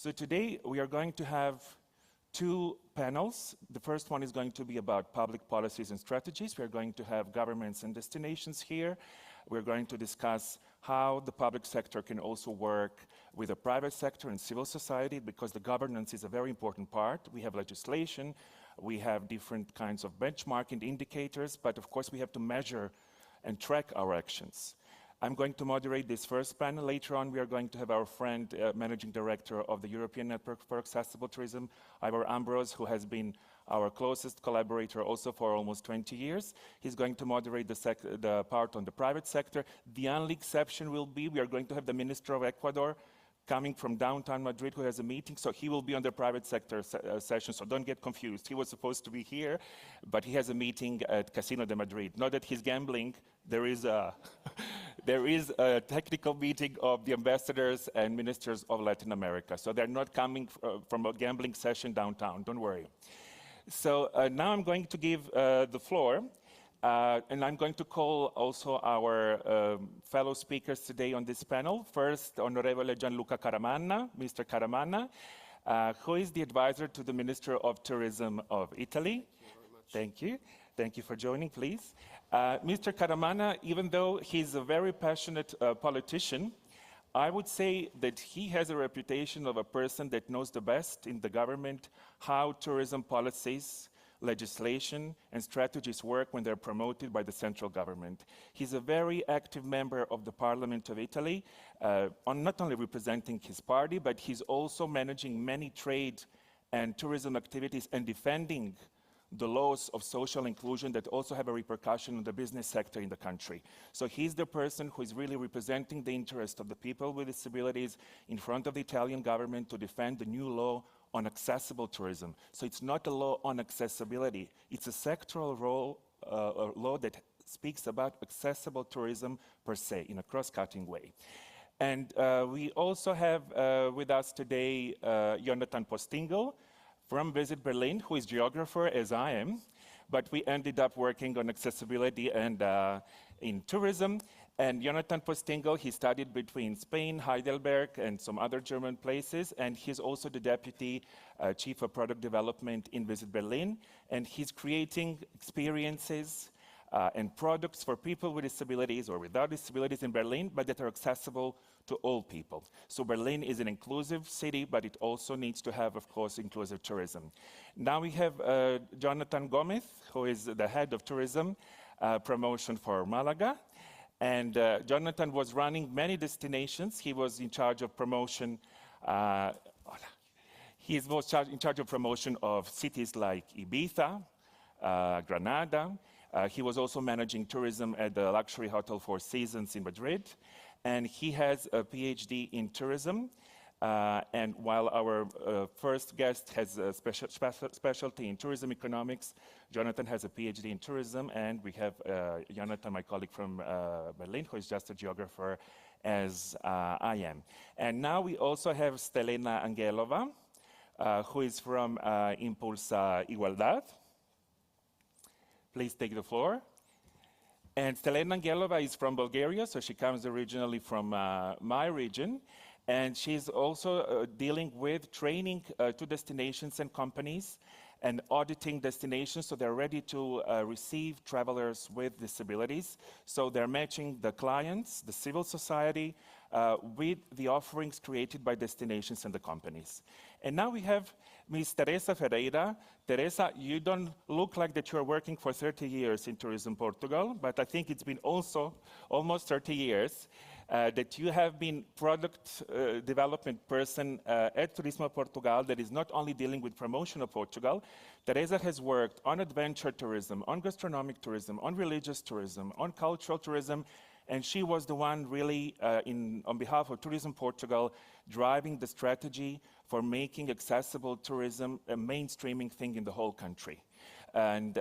So today we are going to have two panels. The first one is going to be about public policies and strategies. We are going to have governments and destinations here. We're going to discuss how the public sector can also work with the private sector and civil society, because the governance is a very important part. We have legislation, we have different kinds of benchmarking indicators, but of course we have to measure and track our actions. I'm going to moderate this first panel. Later on, we are going to have our friend, Managing Director of the European Network for Accessible Tourism, Ivor Ambrose, who has been our closest collaborator also for almost 20 years. He's going to moderate the part on the private sector. The only exception will be we are going to have the Minister of Ecuador coming from downtown Madrid, who has a meeting, so he will be on the private sector session, so don't get confused. He was supposed to be here, but he has a meeting at Casino de Madrid. Not that he's gambling, there is a, there is a technical meeting of the ambassadors and ministers of Latin America, so they're not coming from a gambling session downtown, don't worry. So now I'm going to give the floor, and I'm going to call also our fellow speakers today on this panel. First, Honorable Gianluca Caramanna, Mr. Caramanna, who is the advisor to the Minister of Tourism of Italy. Thank you. Thank you for joining, please. Mr. Caramanna, even though he's a very passionate politician, I would say that he has a reputation of a person that knows the best in the government how tourism policies, legislation and strategies work when they're promoted by the central government. He's a very active member of the Parliament of Italy, not only representing his party, but he's also managing many trade and tourism activities and defending the laws of social inclusion that also have a repercussion on the business sector in the country. So he's the person who is really representing the interest of the people with disabilities in front of the Italian government to defend the new law on accessible tourism. So it's not a law on accessibility, it's a sectoral law that speaks about accessible tourism per se, in a cross-cutting way. And we also have with us today Jonathan Postingle from Visit Berlin, who is geographer as I am, but we ended up working on accessibility and in tourism. And Jonathan Postingle, he studied between Spain, Heidelberg, and some other German places, and he's also the Deputy Chief of Product Development in Visit Berlin, and he's creating experiences and products for people with disabilities or without disabilities in Berlin, but that are accessible to all people. So Berlin is an inclusive city, but it also needs to have, of course, inclusive tourism. Now we have Jonathan Gomez, who is the head of tourism promotion for Malaga. And Jonathan was running many destinations. He was in charge of promotion. He was in charge of promotion of cities like Ibiza, Granada. He was also managing tourism at the luxury hotel Four Seasons in Madrid. And he has a PhD in tourism. And while our first guest has a specialty in tourism economics, Jonathan has a PhD in tourism, and we have Jonathan, my colleague from Berlin, who is just a geographer as I am. And now we also have Stelena Angelova, who is from Impulsa Igualdad. Please take the floor. And Stelena Angelova is from Bulgaria, so she comes originally from my region. And she's also dealing with training to destinations and companies and auditing destinations, so they're ready to receive travelers with disabilities. So they're matching the clients, the civil society, with the offerings created by destinations and the companies. And now we have Ms. Teresa Ferreira. Teresa, you don't look like that you're working for 30 years in Tourism Portugal, but I think it's been also almost 30 years that you have been product development person at Turismo Portugal that is not only dealing with promotion of Portugal. Teresa has worked on adventure tourism, on gastronomic tourism, on religious tourism, on cultural tourism, and she was the one really, on behalf of Tourism Portugal, driving the strategy for making accessible tourism a mainstreaming thing in the whole country. And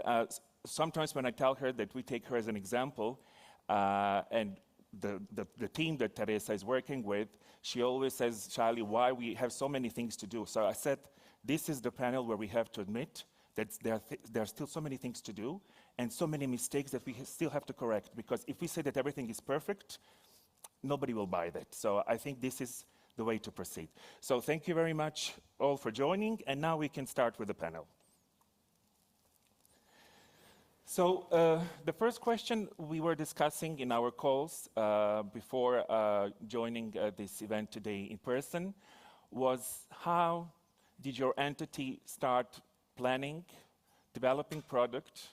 sometimes when I tell her that we take her as an example, and the team that Teresa is working with, she always says, Charlie, why we have so many things to do. So I said, this is the panel where we have to admit that there are still so many things to do and so many mistakes that we still have to correct. Because if we say that everything is perfect, nobody will buy that. So I think this is the way to proceed. So thank you very much all for joining, and now we can start with the panel. So the first question we were discussing in our calls before joining this event today in person was how did your entity start planning, developing product,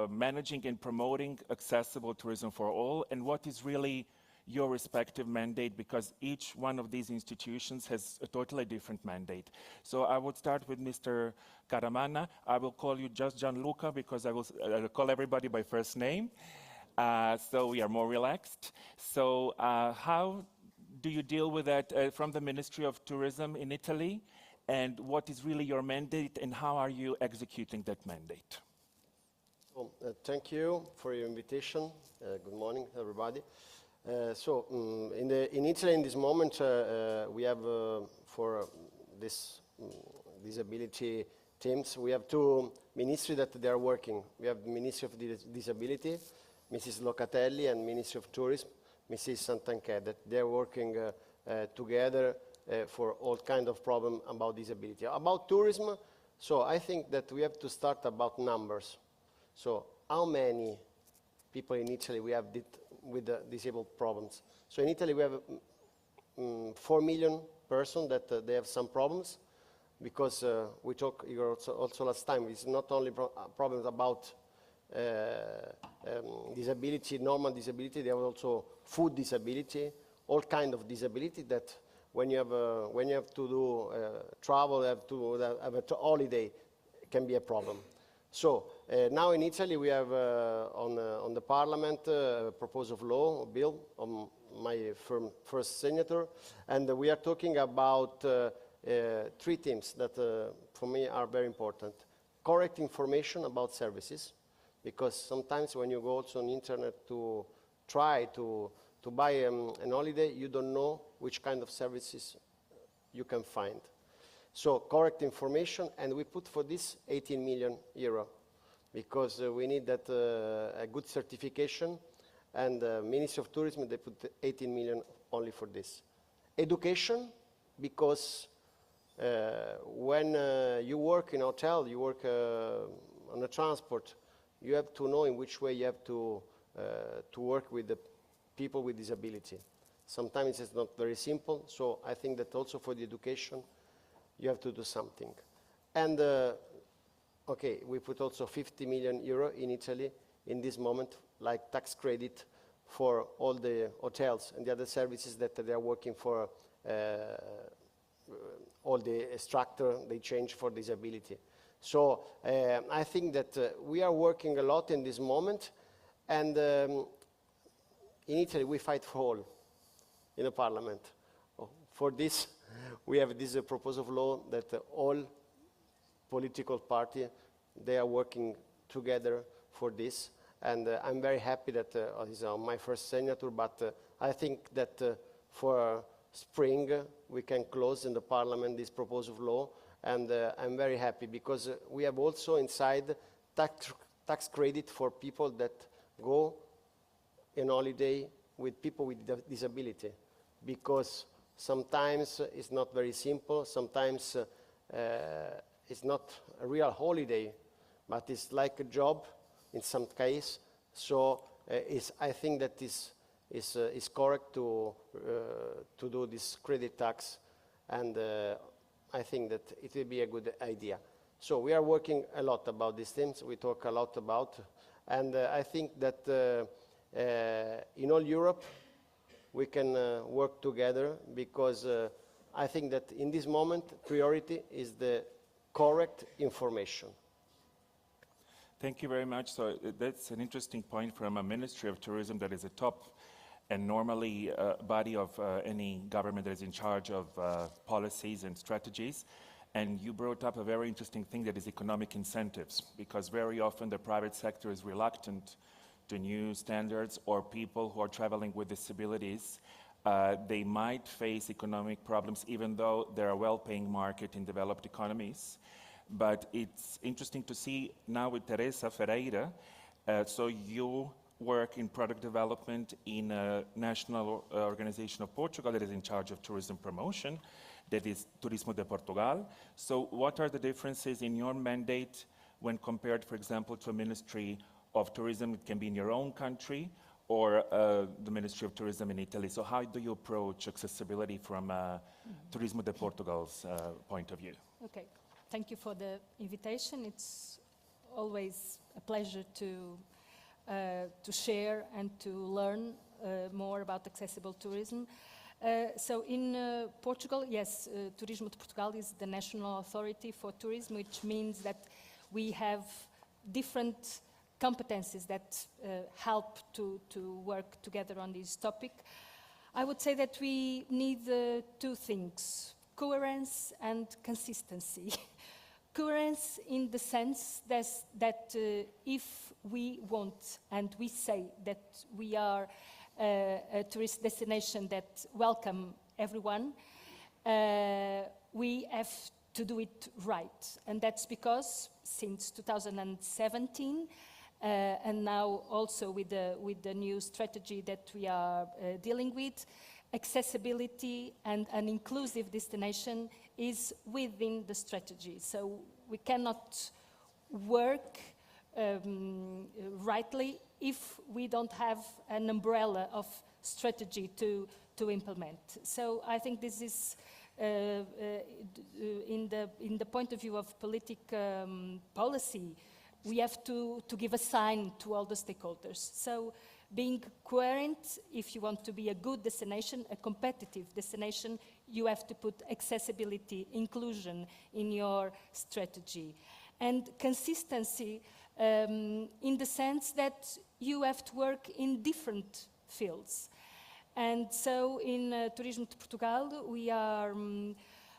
managing and promoting accessible tourism for all, and what is really your respective mandate, because each one of these institutions has a totally different mandate. So I would start with Mr. Caramana. I will call you just Gianluca because I will call everybody by first name, so we are more relaxed. So how do you deal with that from the Ministry of Tourism in Italy, and what is really your mandate, and how are you executing that mandate? Well, thank you for your invitation. Good morning, everybody. In Italy, in this moment, we have for this disability teams, we have two ministries that they are working. We have the Ministry of Disability, Mrs. Locatelli, and Ministry of Tourism, Mrs. Santanchè, that they are working together for all kind of problem about disability. About tourism, so I think that we have to start about numbers. So how many people in Italy we have with disabled problems? So in Italy we have 4 million persons that they have some problems, because we talked also last time, it's not only problems about disability, normal disability, they have also food disability, all kind of disability that when you have to do travel, have a holiday, can be a problem. So now in Italy we have on the Parliament a proposal of law, a bill, on my first signature, and we are talking about 3 themes that for me are very important. Correct information about services, because sometimes when you go also on internet to try to buy an holiday, you don't know which kind of services you can find. So correct information, and we put for this 18 million euro, because we need that a good certification, and the Ministry of Tourism, they put 18 million only for this. Education, because when you work in a hotel, you work on a transport, you have to know in which way you have to work with the people with disability. Sometimes it's not very simple, so I think that also for the education, you have to do something. And okay, we put also 50 million euro in Italy in this moment, like tax credit for all the hotels and the other services that they are working for, all the structure they change for disability. So I think that we are working a lot in this moment, and in Italy we fight for all in the Parliament. For this, we have this proposal of law that all political parties, they are working together for this, and I'm very happy that it's my first signature, but I think that for spring we can close in the Parliament this proposal of law, and I'm very happy because we have also inside tax credit for people that go on holiday with people with disability, because sometimes it's not very simple, sometimes it's not a real holiday, but it's like a job in some case. So I think that is correct to do this credit tax, and I think that it will be a good idea. So we are working a lot about these things, we talk a lot about, and I think that in all Europe we can work together, because I think that in this moment priority is the correct information. Thank you very much. So that's an interesting point from a Ministry of Tourism that is a top and normally body of any government that is in charge of policies and strategies. And you brought up a very interesting thing, that is economic incentives, because very often the private sector is reluctant to new standards, or people who are traveling with disabilities, they might face economic problems even though they're a well-paying market in developed economies. But it's interesting to see now with Teresa Ferreira, so you work in product development in a national organization of Portugal that is in charge of tourism promotion, that is Turismo de Portugal. So what are the differences in your mandate when compared, for example, to a Ministry of Tourism? It can be in your own country, or the Ministry of Tourism in Italy. So how do you approach accessibility from Turismo de Portugal's point of view? Okay, thank you for the invitation. It's always a pleasure to share and to learn more about accessible tourism. So in Portugal, yes, Turismo de Portugal is the national authority for tourism, which means that we have different competencies that help to work together on this topic. I would say that we need two things: coherence and consistency. Coherence in the sense that if we want and we say that we are a tourist destination that welcome everyone, we have to do it right. And that's because since 2017, and now also with the new strategy that we are dealing with, accessibility and an inclusive destination is within the strategy. So we cannot work rightly if we don't have an umbrella of strategy to implement. So I think this is in the point of view of policy, we have to give a sign to all the stakeholders. So being coherent, if you want to be a good destination, a competitive destination, you have to put accessibility, inclusion in your strategy. And consistency in the sense that you have to work in different fields. And so in Turismo de Portugal, we are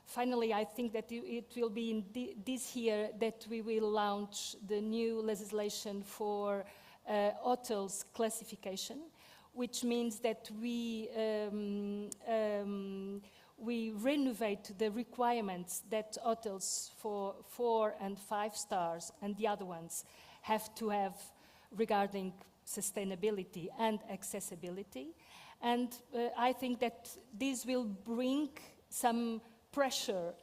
finally, I think that it will be in this year that we will launch the new legislation for hotels classification, which means that we renovate the requirements that hotels for 4 and 5 stars and the other ones have to have regarding sustainability and accessibility. And I think that this will bring some pressure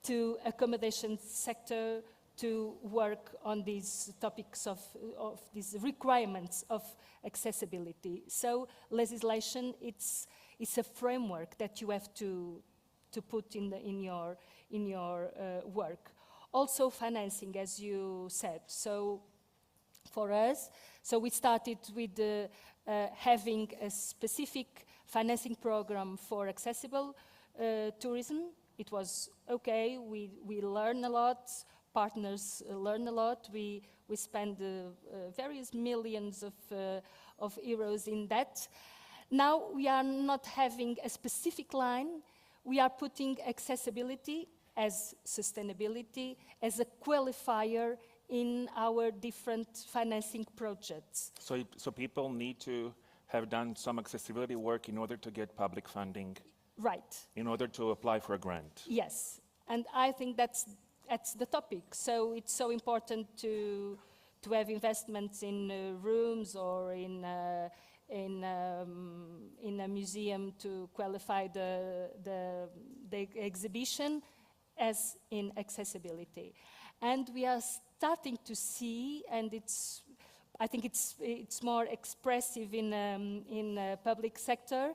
to accommodation sector to work on these topics of these requirements of accessibility. So legislation, it's a framework that you have to put in your work. Also financing, as you said. So for us, so we started with having a specific financing program for accessible tourism. It was okay, we learn a lot, partners learn a lot, we spend various millions of euros in that. Now we are not having a specific line, we are putting accessibility as sustainability, as a qualifier in our different financing projects. So people need to have done some accessibility work in order to get public funding? Right. In order to apply for a grant? Yes, and I think that's the topic. So it's so important to have investments in rooms or in a museum to qualify the exhibition as in accessibility. And we are starting to see, and I think it's more expressive in public sector,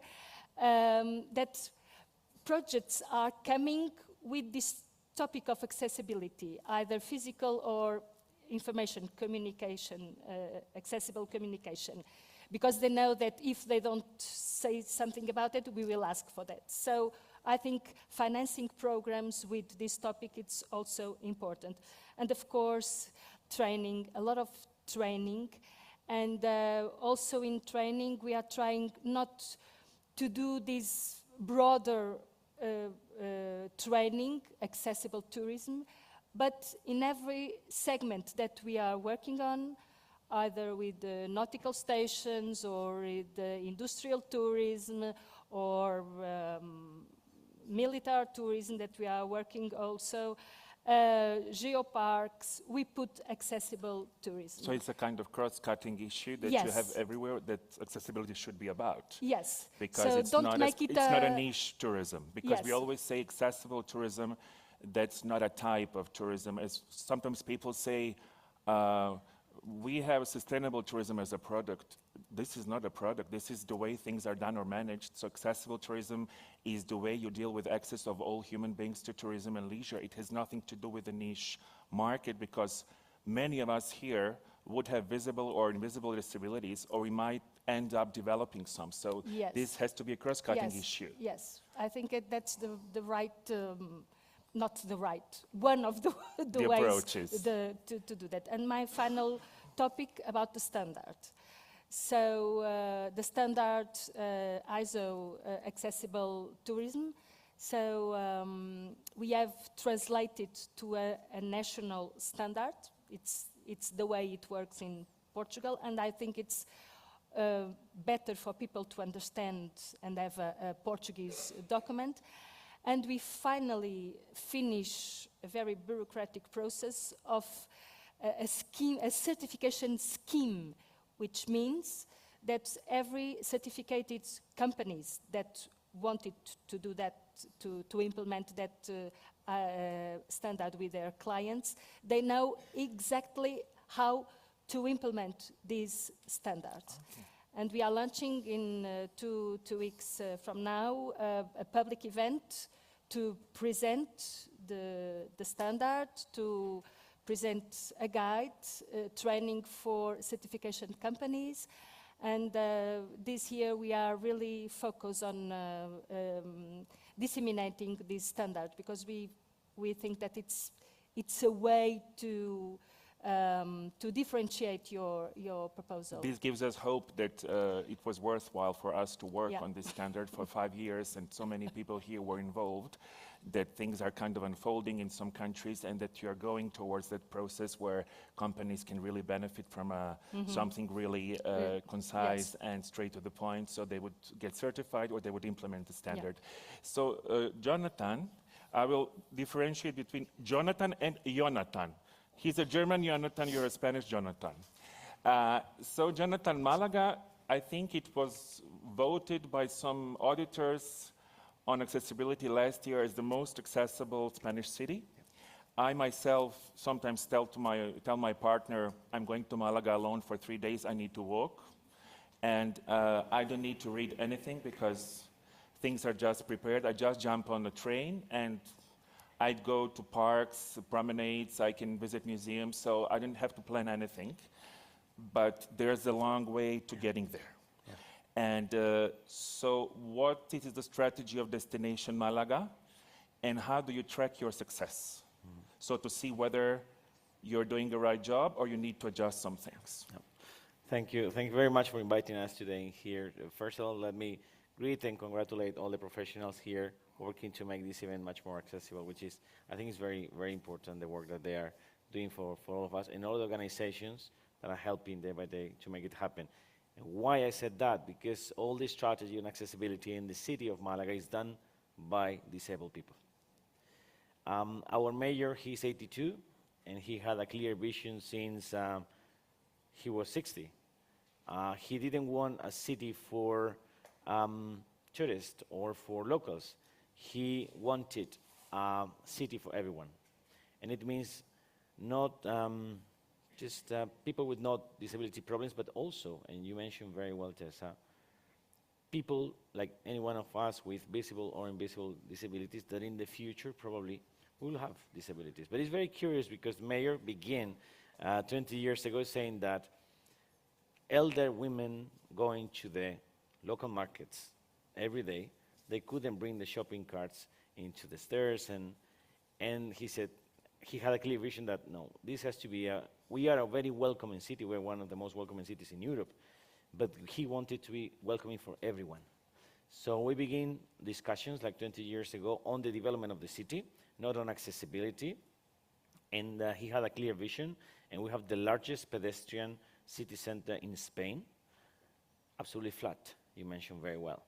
that projects are coming with this topic of accessibility, either physical or information communication, accessible communication, because they know that if they don't say something about it, we will ask for that. So I think financing programs with this topic, it's also important. And of course, training, a lot of training, and also in training, we are trying not to do this broader training, accessible tourism, but in every segment that we are working on, either with the nautical stations or with the industrial tourism or military tourism that we are working also, geoparks, we put accessible tourism. So it's a kind of cross-cutting issue that you have Yes. everywhere that accessibility should be about. Yes. Because So it's don't not make it it's not a niche tourism. Because we Yes. always say accessible tourism, that's not a type of tourism. As sometimes people say, we have sustainable tourism as a product. This is not a product. This is the way things are done or managed. So accessible tourism is the way you deal with access of all human beings to tourism and leisure. It has nothing to do with the niche market, because many of us here would have visible or invisible disabilities, or we might end up developing some. So Yes. this has to be a cross-cutting Yes. issue. Yes, I think that's the right, not the right, one of the ways approaches. to do that. And my final topic about the standard. So the standard ISO accessible tourism. So we have translated to a national standard. It's the way it works in Portugal, and I think it's better for people to understand and have a Portuguese document. And we finally finish a very bureaucratic process of a certification scheme, which means that every certificated companies that wanted to do that, to implement that standard with their clients, they know exactly how to implement these standards. Okay. And we are launching in 2 weeks from now a public event to present the standard, to present a guide, training for certification companies. And this year we are really focused on disseminating this standard, because we think that it's a way to differentiate your proposal. This gives us hope that it was worthwhile for us to work on this standard for 5 years, and so many people here were involved, that things are kind of unfolding in some countries, and that you are going towards that process where companies can really benefit from something really concise and straight to the point, so they would get certified or they would implement the standard. Yeah. So Jonathan, I will differentiate between Jonathan and Jonathan. He's a German Jonathan, you're a Spanish Jonathan. So Jonathan, Malaga, I think it was voted by some auditors on accessibility last year as the most accessible Spanish city. I myself sometimes tell my partner, I'm going to Malaga alone for 3 days, I need to walk. And I don't need to read anything because things are just prepared. I just jump on the train and I'd go to parks, promenades, I can visit museums, so I didn't have to plan anything. But there's a long way to getting there. Yeah. And so what is the strategy of Destination Malaga, and how do you track your success? So to see whether you're doing the right job or you need to adjust some things. Yeah. Thank you. Thank you very much for inviting us today here. First of all, let me greet and congratulate all the professionals here working to make this event much more accessible, which is, I think is very, very important, the work that they are doing for all of us and all the organizations that are helping day by day to make it happen. And why I said that? Because all the strategy on accessibility in the city of Malaga is done by disabled people. Our mayor, he's 82, and he had a clear vision since he was 60. He didn't want a city for tourists or for locals. He wanted a city for everyone. And it means not just people with not disability problems, but also, and you mentioned very well, Tessa, people like any one of us with visible or invisible disabilities that in the future probably will have disabilities. But it's very curious because the mayor began 20 years ago saying that elder women going to the local markets every day, they couldn't bring the shopping carts into the stairs, and he said he had a clear vision that no, this has to be we are a very welcoming city, we're one of the most welcoming cities in Europe, but he wanted to be welcoming for everyone. So we began discussions like 20 years ago on the development of the city, not on accessibility, and he had a clear vision, and we have the largest pedestrian city center in Spain, absolutely flat, you mentioned very well.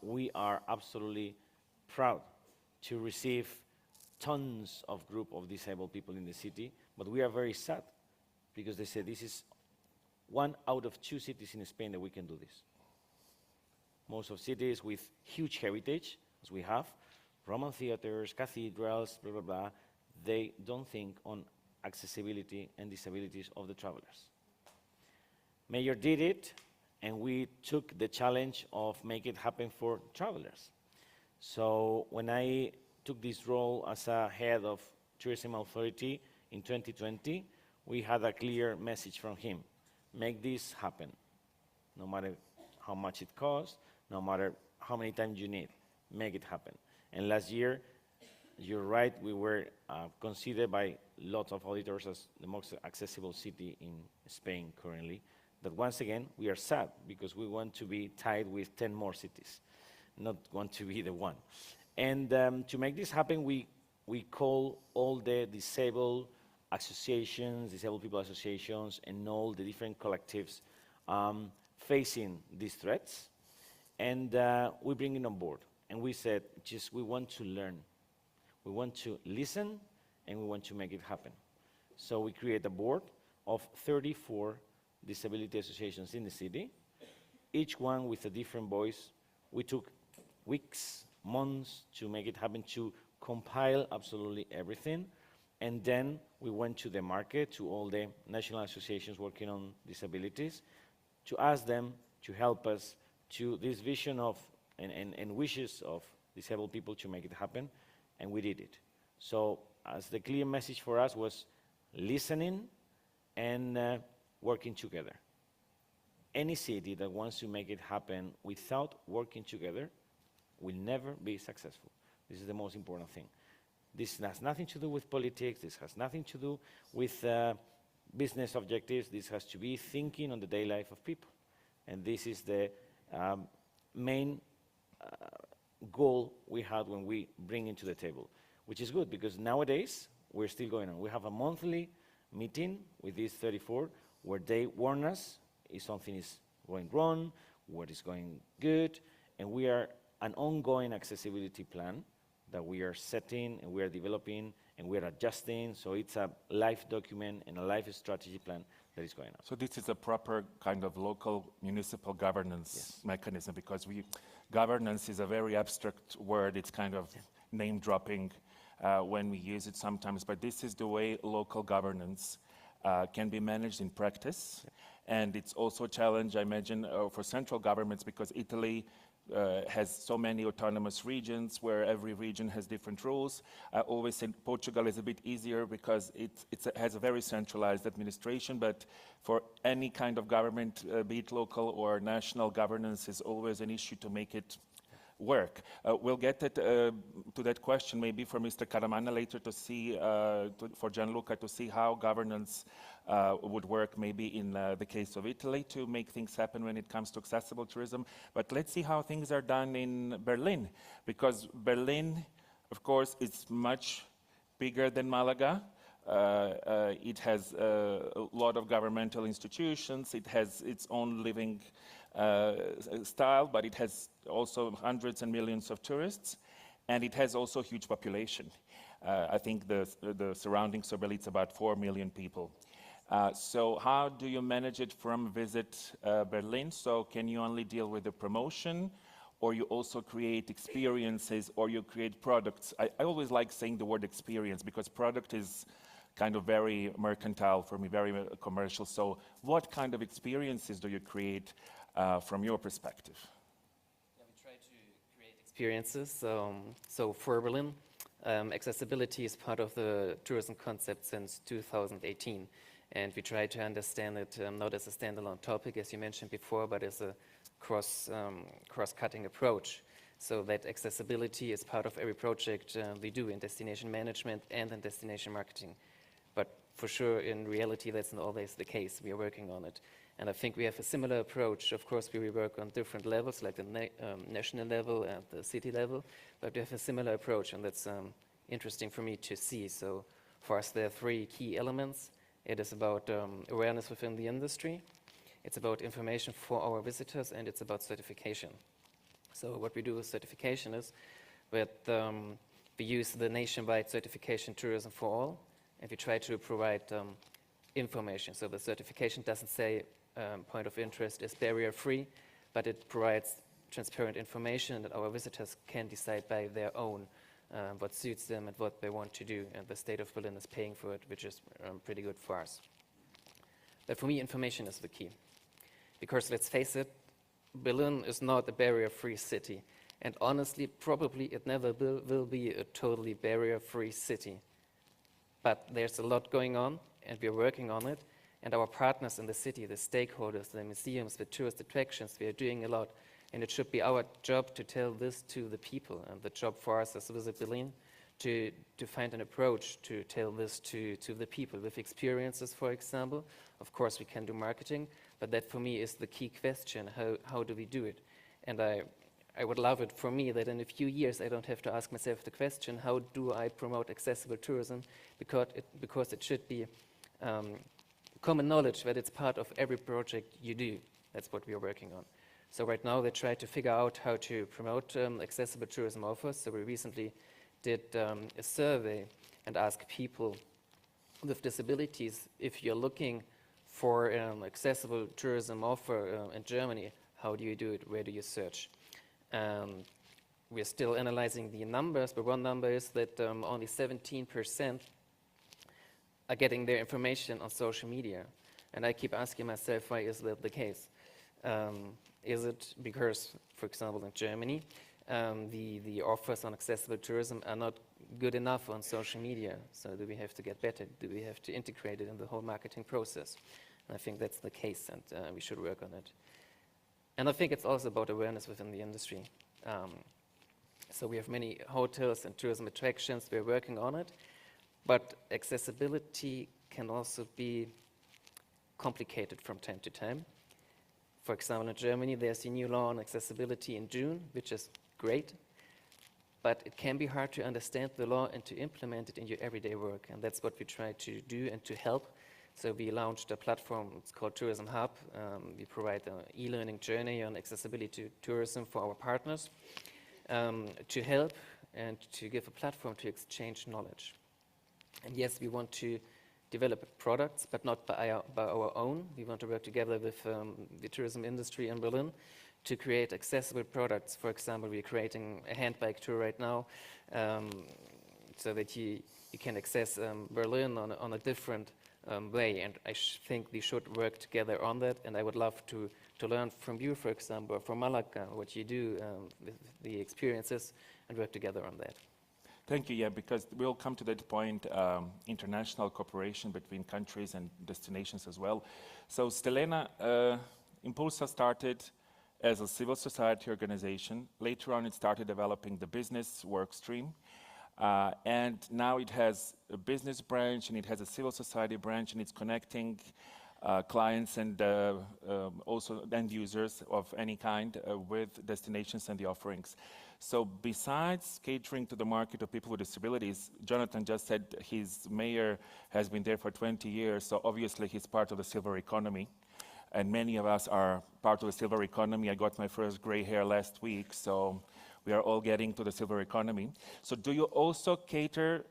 We are absolutely proud to receive tons of group of disabled people in the city, but we are very sad because they say this is 1 out of 2 cities in Spain that we can do this. Most of cities with huge heritage, as we have, Roman theaters, cathedrals, blah, blah, blah, they don't think on accessibility and disabilities of the travelers. Mayor did it, and we took the challenge of make it happen for travelers. So when I took this role as a head of tourism authority in 2020, we had a clear message from him. Make this happen, no matter how much it costs, no matter how many times you need, make it happen. And last year, you're right, we were considered by lots of auditors as the most accessible city in Spain currently. But once again, we are sad because we want to be tied with 10 more cities, not want to be the one. And to make this happen, we call all the disabled associations, disabled people associations, and all the different collectives facing these threats. And we bring it on board. And we said, we want to learn. We want to listen, and we want to make it happen. So we create a board of 34 disability associations in the city, each one with a different voice. We took weeks, months to make it happen, to compile absolutely everything. And then we went to the market, to all the national associations working on disabilities, to ask them to help us to this vision of and wishes of disabled people to make it happen, and we did it. So as the clear message for us was listening and working together. Any city that wants to make it happen without working together will never be successful. This is the most important thing. This has nothing to do with politics, this has nothing to do with business objectives, this has to be thinking on the daily life of people. And this is the main goal we had when we bring it to the table, which is good because nowadays we're still going on. We have a monthly meeting with these 34 where they warn us if something is going wrong, what is going good, and we are an ongoing accessibility plan that we are setting and we are developing and we are adjusting, so it's a live document and a live strategy plan that is going on. So this is a proper kind of local municipal governance mechanism, because governance is a very abstract word. It's kind of name dropping when we use it sometimes, but this is the way local governance can be managed in practice. And it's also a challenge, I imagine, for central governments, because Italy has so many autonomous regions where every region has different rules. I always say Portugal is a bit easier because it has a very centralized administration, but for any kind of government, be it local or national, governance is always an issue to make it work. We'll get to that question maybe for Mr. Caramanna later to see, for Gianluca to see how governance would work maybe in the case of Italy to make things happen when it comes to accessible tourism. But let's see how things are done in Berlin, because Berlin, of course, is much bigger than Malaga. It has a lot of governmental institutions. It has its own living style, but it has also hundreds and millions of tourists, and it has also a huge population. I think the surroundings of Berlin, it's about 4 million people. So how do you manage it from Visit Berlin? So can you only deal with the promotion, or you also create experiences, or you create products? I always like saying the word experience, because product is kind of very mercantile for me, very commercial. So what kind of experiences do you create from your perspective? Yeah, we try to create experiences. So for Berlin, accessibility is part of the tourism concept since 2018. And we try to understand it not as a standalone topic, as you mentioned before, but as a cross-cutting approach. So that accessibility is part of every project we do in destination management and in destination marketing. But for sure, in reality, that's not always the case. We are working on it. And I think we have a similar approach. Of course, we work on different levels, like the national level and the city level, but we have a similar approach, and that's interesting for me to see. So for us, there are 3 key elements. It is about awareness within the industry, it's about information for our visitors, and it's about certification. So what we do with certification is that We use the nationwide certification Tourism for All, and we try to provide information. So the certification doesn't say point of interest is barrier-free, but it provides transparent information that our visitors can decide by their own what suits them and what they want to do, and the state of Berlin is paying for it, which is pretty good for us. But for me, information is the key. Because let's face it, Berlin is not a barrier-free city. And honestly, probably it never will be a totally barrier-free city. But there's a lot going on, and we're working on it. And our partners in the city, the stakeholders, the museums, the tourist attractions, we are doing a lot. And it should be our job to tell this to the people, and the job for us as Visit Berlin to find an approach to tell this to the people with experiences, for example. Of course, we can do marketing, but that for me is the key question, how do we do it? And I would love it for me that in a few years I don't have to ask myself the question, how do I promote accessible tourism? Because it should be common knowledge that it's part of every project you do. That's what we are working on. So right now they try to figure out how to promote accessible tourism offers. So we recently did a survey and asked people with disabilities, if you're looking for an accessible tourism offer in Germany, how do you do it? Where do you search? We're still analyzing the numbers, but one number is that only 17% are getting their information on social media. And I keep asking myself, why is that the case? Is it because, for example, in Germany, the offers on accessible tourism are not good enough on social media? So do we have to get better? Do we have to integrate it in the whole marketing process? And I think that's the case, and we should work on it. And I think it's also about awareness within the industry. So we have many hotels and tourism attractions. We're working on it. But accessibility can also be complicated from time to time. For example, in Germany, there's a new law on accessibility in June, which is great. But it can be hard to understand the law and to implement it in your everyday work. And that's what we try to do and to help. So we launched a platform, it's called Tourism Hub. We provide an e-learning journey on accessibility to tourism for our partners to help and to give a platform to exchange knowledge. And yes, we want to develop products, but not by our own. We want to work together with the tourism industry in Berlin to create accessible products. For example, we're creating a handbike tour right now so that you can access Berlin on a different way, and I think we should work together on that, and I would love to learn from you, for example, or from Malaga, what you do with the experiences, and work together on that. Thank you, yeah, because we'll come to that point, international cooperation between countries and destinations as well. So Stelena, Impulsa started as a civil society organization. Later on, it started developing the business work stream. And now it has a business branch and it has a civil society branch, and it's connecting clients and also end users of any kind with destinations and the offerings. So besides catering to the market of people with disabilities, Jonathan just said his mayor has been there for 20 years, so obviously he's part of the silver economy. And many of us are part of the silver economy. I got my first gray hair last week, so we are all getting to the silver economy. So do you also cater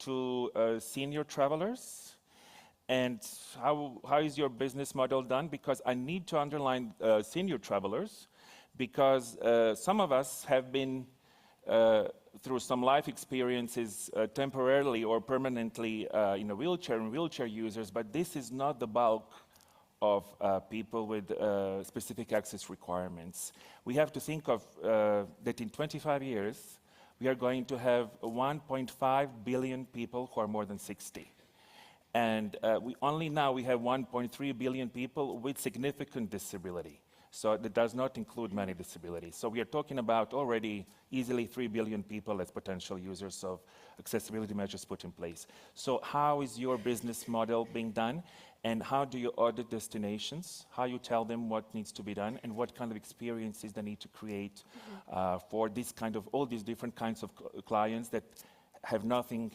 to senior travelers? And how is your business model done? Because I need to underline senior travelers, because some of us have been through some life experiences temporarily or permanently in a wheelchair and wheelchair users, but this is not the bulk of people with specific access requirements. We have to think of that in 25 years, we are going to have 1.5 billion people who are more than 60. And only now we have 1.3 billion people with significant disability. So that does not include many disabilities. So we are talking about already easily 3 billion people as potential users of accessibility measures put in place. So how is your business model being done? And how do you audit destinations? How you tell them what needs to be done, and what kind of experiences they need to create for this kind of, all these different kinds of clients that have nothing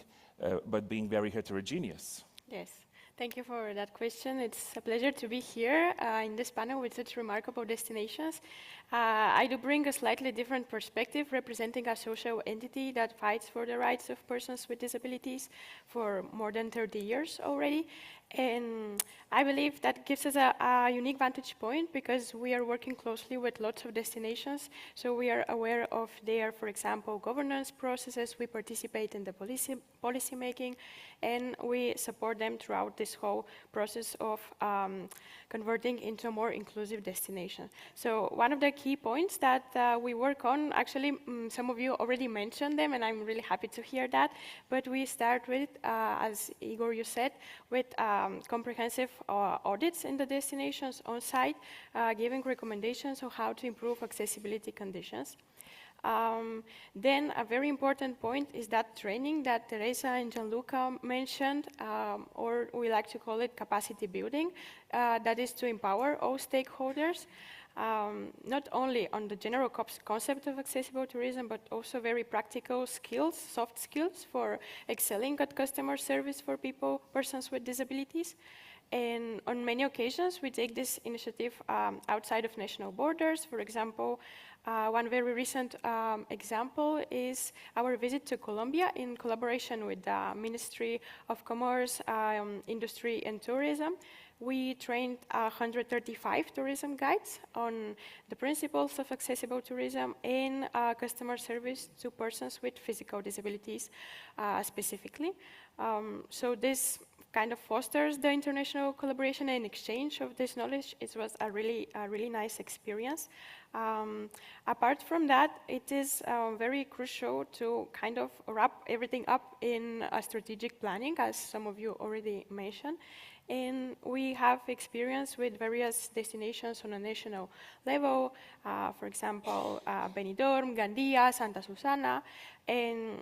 but being very heterogeneous? Yes, Thank you for that question. It's a pleasure to be here in this panel with such remarkable destinations. I do bring a slightly different perspective, representing a social entity that fights for the rights of persons with disabilities for more than 30 years already. And I believe that gives us a unique vantage point because we are working closely with lots of destinations. So we are aware of their, for example, governance processes. We participate in the policy making, and we support them throughout this whole process of converting into a more inclusive destination. So one of the key points that we work on, actually, some of you already mentioned them, and I'm really happy to hear that. But we start with, as Igor, you said, with comprehensive audits in the destinations on site, giving recommendations on how to improve accessibility conditions. Then a very important point is that training that Teresa and Gianluca mentioned, or we like to call it capacity building, that is to empower all stakeholders, not only on the general concept of accessible tourism, but also very practical skills, soft skills for excelling at customer service for persons with disabilities. And on many occasions, we take this initiative outside of national borders. For example, one very recent example is our visit to Colombia in collaboration with the Ministry of Commerce, Industry and Tourism. We trained 135 tourism guides on the principles of accessible tourism and customer service to persons with physical disabilities specifically. So this kind of fosters the international collaboration and exchange of this knowledge. It was a really nice experience. Apart from that, it is very crucial to kind of wrap everything up in a strategic planning, as some of you already mentioned. And we have experience with various destinations on a national level, for example, Benidorm, Gandia, Santa Susana, and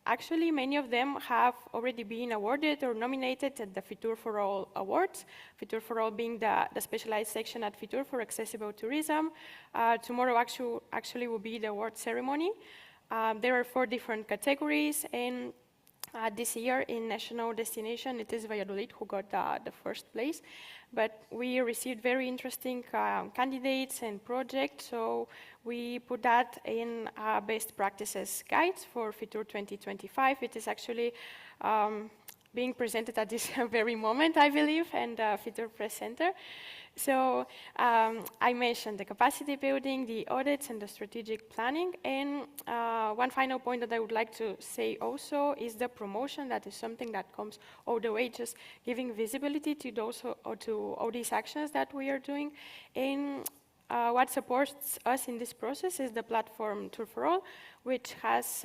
actually, many of them have already been awarded or nominated at the FITUR for All Awards, FITUR for All being the specialized section at FITUR for accessible tourism. Tomorrow actually will be the award ceremony. There are 4 different categories, and this year in national destination, it is Valladolid who got the first place. But we received very interesting candidates and projects, so we put that in best practices guides for FITUR 2025. It is actually being presented at this very moment, I believe, and FITUR Press Center. So I mentioned the capacity building, the audits, and the strategic planning. And one final point that I would like to say also is the promotion. That is something that comes all the way, just giving visibility to those or to all these actions that we are doing. And what supports us in this process is the platform Tour for All, which has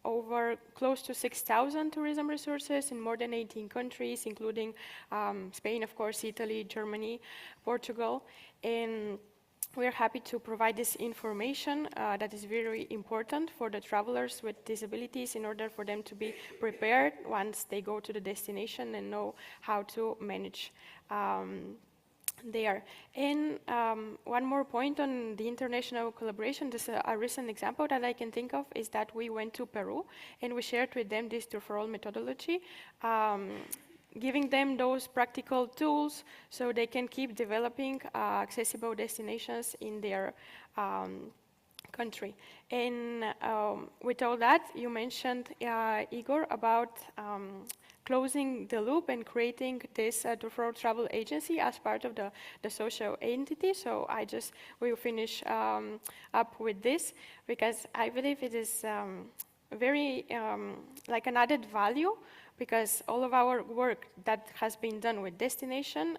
over close to 6,000 tourism resources in more than 18 countries, including Spain, of course, Italy, Germany, Portugal. And we're happy to provide this information that is very important for the travelers with disabilities in order for them to be prepared once they go to the destination and know how to manage there. And one more point on the international collaboration, just a recent example that I can think of is that we went to Peru and we shared with them this Tour for All methodology, giving them those practical tools so they can keep developing accessible destinations in their country. And with all that, you mentioned, Igor, about closing the loop and creating this Tour for All travel agency as part of the social entity. So I just will finish up with this because I believe it is very like an added value, because all of our work that has been done with destination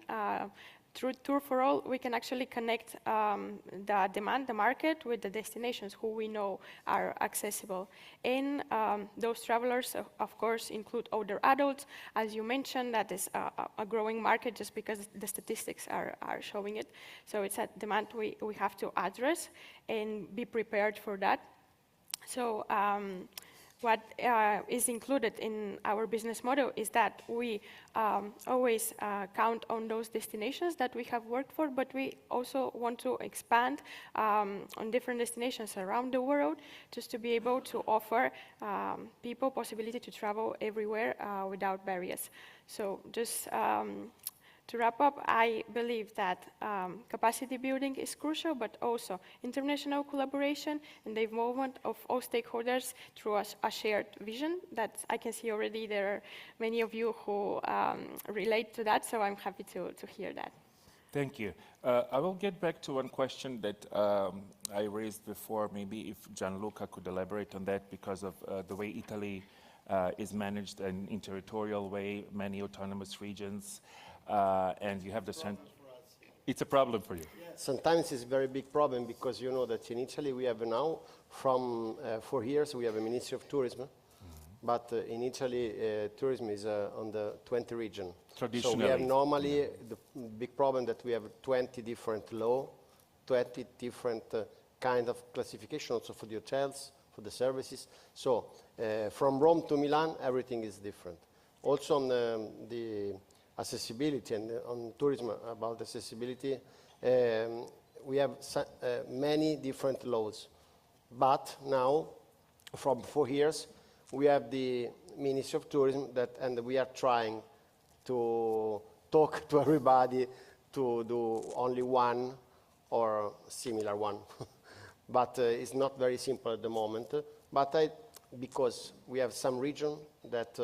through Tour for All, we can actually connect the demand, the market, with the destinations who we know are accessible. And those travelers, of course, include older adults. As you mentioned, that is a growing market just because the statistics are showing it. So it's a demand we have to address and be prepared for that. So what is included in our business model is that we always count on those destinations that we have worked for, but we also want to expand on different destinations around the world just to be able to offer people possibility to travel everywhere without barriers. So just to wrap up, I believe that capacity building is crucial, but also international collaboration and the involvement of all stakeholders through a shared vision that I can see already there are many of you who relate to that, so I'm happy to hear that. Thank you. I will get back to one question that I raised before, maybe if Gianluca could elaborate on that, because of the way Italy is managed in territorial way, many autonomous regions. And you have the it's a problem for you. Yeah. Sometimes it's a very big problem because you know that in Italy we have now, from 4 years, we have a Ministry of Tourism, but in Italy tourism is on the 20 region. So we have normally the big problem that we have 20 different law, 20 different kind of classification also for the hotels, for the services. So from Rome to Milan, everything is different. Also on the accessibility and on tourism about accessibility, we have many different laws. But now, from 4 years, we have the Ministry of Tourism and we are trying to talk to everybody to do only one or similar one. But it's not very simple at the moment. But because we have some region that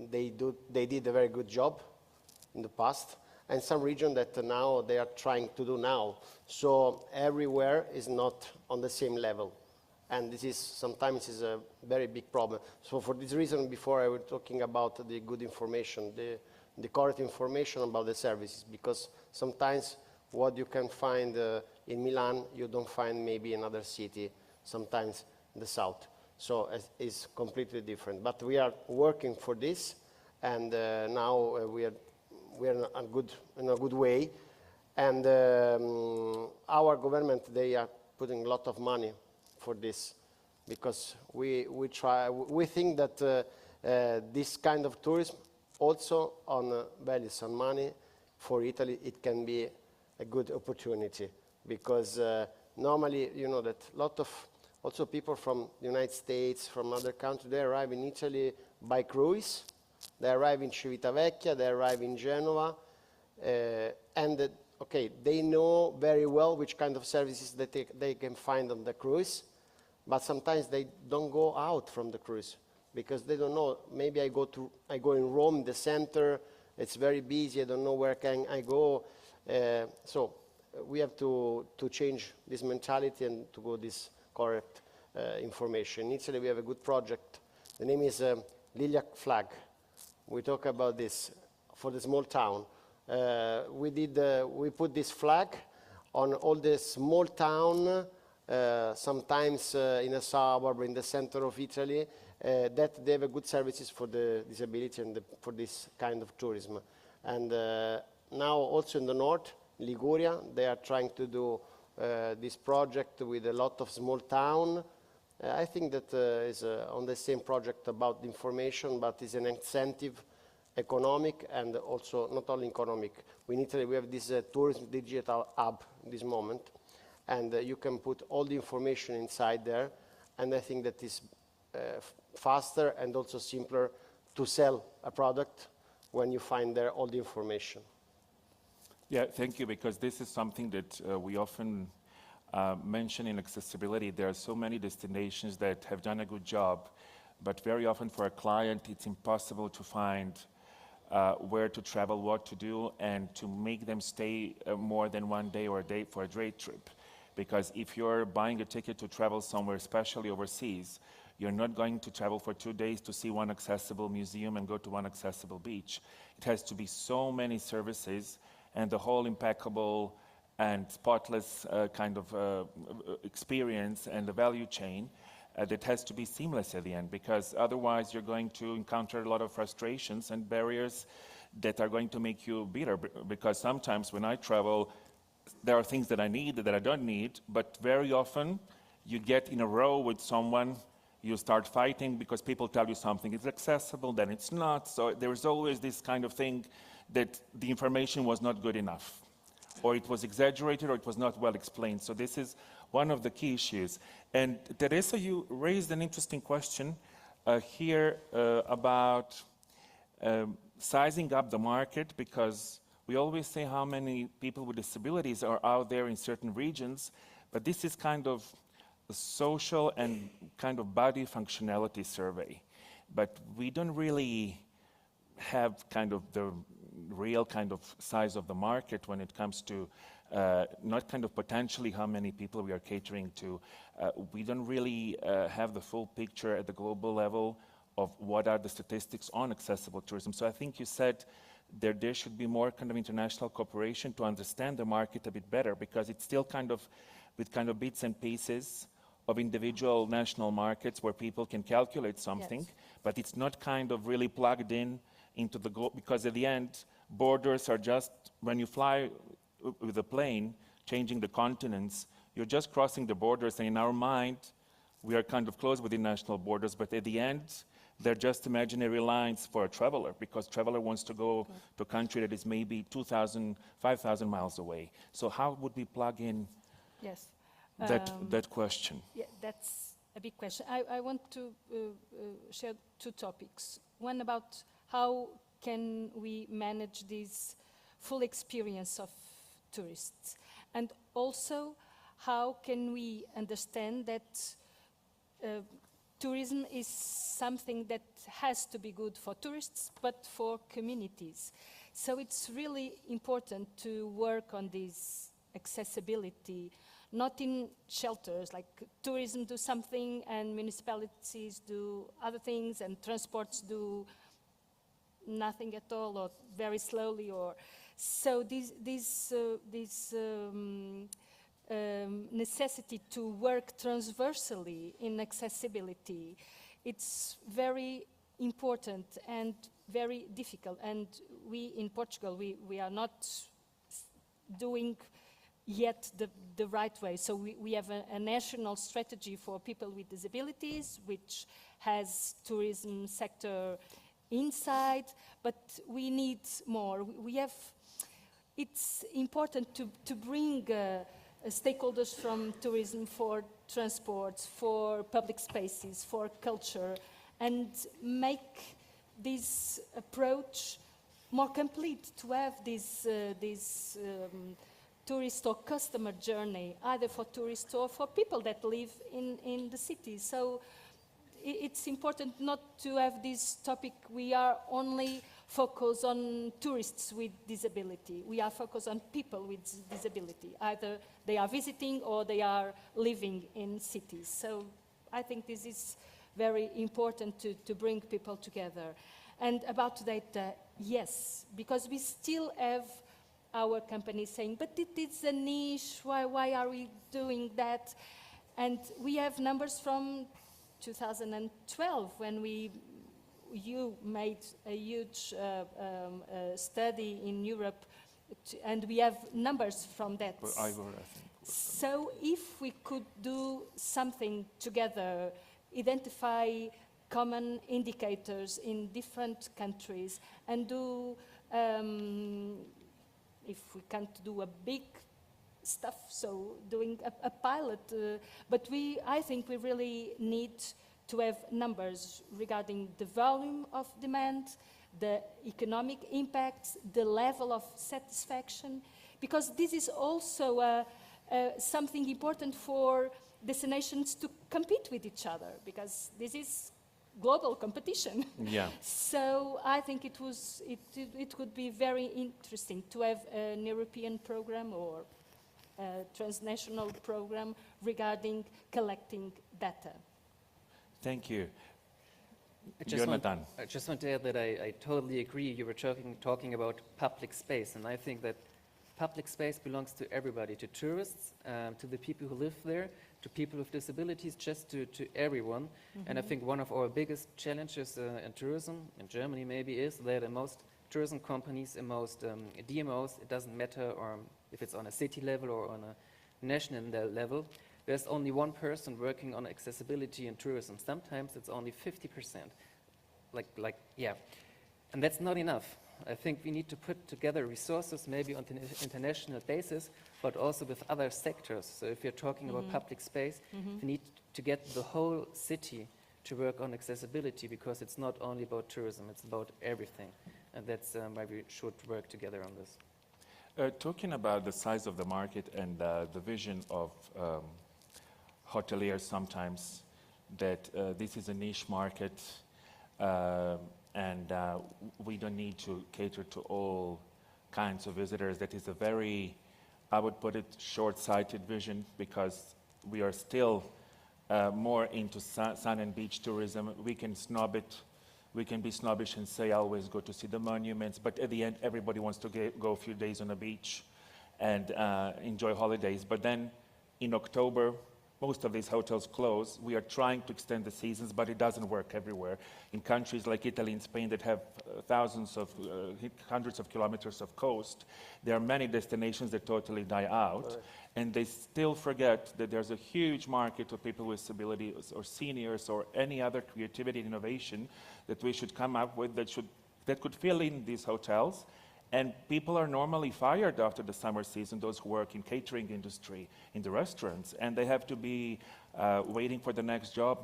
they did a very good job in the past, and some region that now they are trying to do now. So everywhere is not on the same level. And this is sometimes is a very big problem. So for this reason, before I was talking about the good information, the correct information about the services, because sometimes what you can find in Milan, you don't find maybe in another city, sometimes in the south. So it's completely different. But we are working for this, and now we are in a good way. And our government, they are putting a lot of money for this, because we think that this kind of tourism also on values on money for Italy, it can be a good opportunity, because normally you know that a lot of also people from the United States, from other countries, they arrive in Italy by cruise. They arrive in Civitavecchia, they arrive in Genoa, and okay, they know very well which kind of services that they can find on the cruise, but sometimes they don't go out from the cruise because they don't know. Maybe I go in Rome, the center, it's very busy, I don't know where can I go. So we have to change this mentality and to go this correct information. In Italy, we have a good project. The name is Lilac Flag. We talk about this for the small town. We put this flag on all the small town, sometimes in a suburb, in the center of Italy, that they have good services for the disability and for this kind of tourism. And now also in the north, Liguria, they are trying to do this project with a lot of small town. I think that is on the same project about information, but it's an incentive, economic, and also not only economic. In Italy, we have this tourism digital hub at this moment, and you can put all the information inside there, and I think that is faster and also simpler to sell a product when you find there all the information. Yeah, thank you, because this is something that we often mention in accessibility. There are so many destinations that have done a good job, but very often for a client, it's impossible to find where to travel, what to do, and to make them stay more than 1 day or a day for a day trip. Because if you're buying a ticket to travel somewhere, especially overseas, you're not going to travel for 2 days to see one accessible museum and go to one accessible beach. It has to be so many services, and the whole impeccable and spotless kind of experience and the value chain that has to be seamless at the end, because otherwise you're going to encounter a lot of frustrations and barriers that are going to make you bitter, because sometimes when I travel, there are things that I need that I don't need, but very often you get in a row with someone you start fighting because people tell you something is accessible, then it's not. So there's always this kind of thing that the information was not good enough, or it was exaggerated, or it was not well explained. So this is one of the key issues. And Teresa, you raised an interesting question here about sizing up the market, because we always say how many people with disabilities are out there in certain regions, but this is kind of a social and kind of body functionality survey. But we don't really have kind of the real kind of size of the market when it comes to not kind of potentially how many people we are catering to. We don't really have the full picture at the global level of what are the statistics on accessible tourism. So I think you said there should be more kind of international cooperation to understand the market a bit better, because it's still kind of with kind of bits and pieces of individual national markets where people can calculate something, yes, but it's not kind of really plugged in into the because at the end, borders are just, when you fly with a plane, changing the continents, you're just crossing the borders, and in our mind, we are kind of close within national borders, but at the end, they're just imaginary lines for a traveler, because traveler wants to go to a country that is maybe 2,000, 5,000 miles away. So how would we plug in yes. that question? Yeah, that's a big question. I want to share two topics. One about how can we manage this full experience of tourists, and also how can we understand that tourism is something that has to be good for tourists, but for communities. So it's really important to work on this accessibility, not in shelters, like tourism do something and municipalities do other things and transports do nothing at all or very slowly. Or so this necessity to work transversally in accessibility, it's very important and very difficult. And we in Portugal, we are not doing yet the right way. So we have a national strategy for people with disabilities, which has tourism sector inside, but we need more. It's important to bring stakeholders from tourism for transports, for public spaces, for culture, and make this approach more complete, to have this tourist or customer journey, either for tourists or for people that live in the city. So it's important not to have this topic, we are only focused on tourists with disability. We are focused on people with disability. Either they are visiting or they are living in cities. So I think this is very important to bring people together. And about data, yes, because we still have our companies saying, but it is a niche, why are we doing that? And we have numbers from 2012 when you made a huge study in Europe, and we have numbers from that. So if we could do something together, identify common indicators in different countries, and do, if we can't do a big stuff, so doing a pilot, but I think we really need to have numbers regarding the volume of demand, the economic impacts, the level of satisfaction, because this is also something important for destinations to compete with each other, because this is global competition. Yeah. So I think it would be very interesting to have an European program or a transnational program regarding collecting data. Thank you. I just want to add that I totally agree. You were talking about public space, and I think that public space belongs to everybody, to tourists, to the people who live there, to people with disabilities, just to everyone. Mm-hmm. And I think one of our biggest challenges in tourism, in Germany maybe, is that in most tourism companies, in most DMOs, it doesn't matter if it's on a city level or on a national level, there's only one person working on accessibility and tourism. Sometimes it's only 50%. Yeah. And that's not enough. I think we need to put together resources, maybe on an international basis, but also with other sectors. So if you're talking about public space, we need to get the whole city to work on accessibility, because it's not only about tourism, it's about everything. And that's why we should work together on this. Talking about the size of the market and the vision of hoteliers sometimes, that this is a niche market, and we don't need to cater to all kinds of visitors. That is a very, I would put it, short-sighted vision, because we are still more into sun and beach tourism. We can snob it. We can be snobbish and say, I always go to see the monuments, but at the end, everybody wants to go a few days on a beach and enjoy holidays. But then in October, most of these hotels close. We are trying to extend the seasons, but it doesn't work everywhere. In countries like Italy and Spain that have hundreds of kilometers of coast, there are many destinations that totally die out, and they still forget that there's a huge market of people with disabilities or seniors or any other creativity and innovation that we should come up with that could fill in these hotels. And people are normally fired after the summer season, those who work in catering industry, in the restaurants, and they have to be waiting for the next job,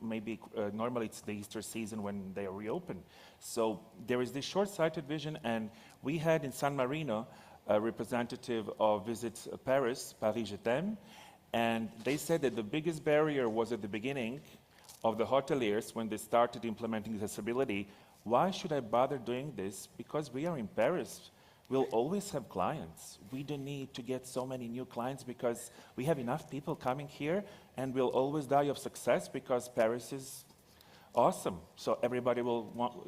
normally it's the Easter season when they reopen. So there is this short-sighted vision, and we had in San Marino a representative of Visit Paris, Paris Je t'aime, and they said that the biggest barrier was at the beginning of the hoteliers when they started implementing accessibility. Why should I bother doing this? Because we are in Paris. We'll always have clients. We don't need to get so many new clients because we have enough people coming here, and we'll always die of success because Paris is awesome. So everybody will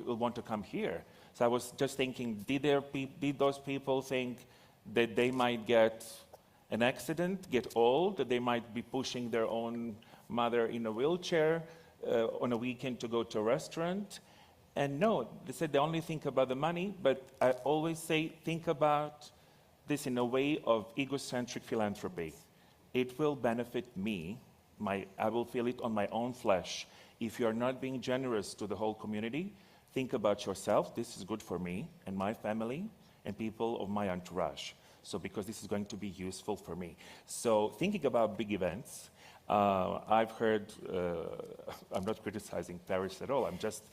want to come here. So I was just thinking, did those people think that they might get an accident, get old, that they might be pushing their own mother in a wheelchair on a weekend to go to a restaurant? And no, they said they only think about the money, but I always say think about this in a way of egocentric philanthropy. It will benefit me, I will feel it on my own flesh. If you are not being generous to the whole community, think about yourself. This is good for me and my family and people of my entourage. So because this is going to be useful for me. So thinking about big events, I've heard, I'm not criticizing Paris at all, I'm just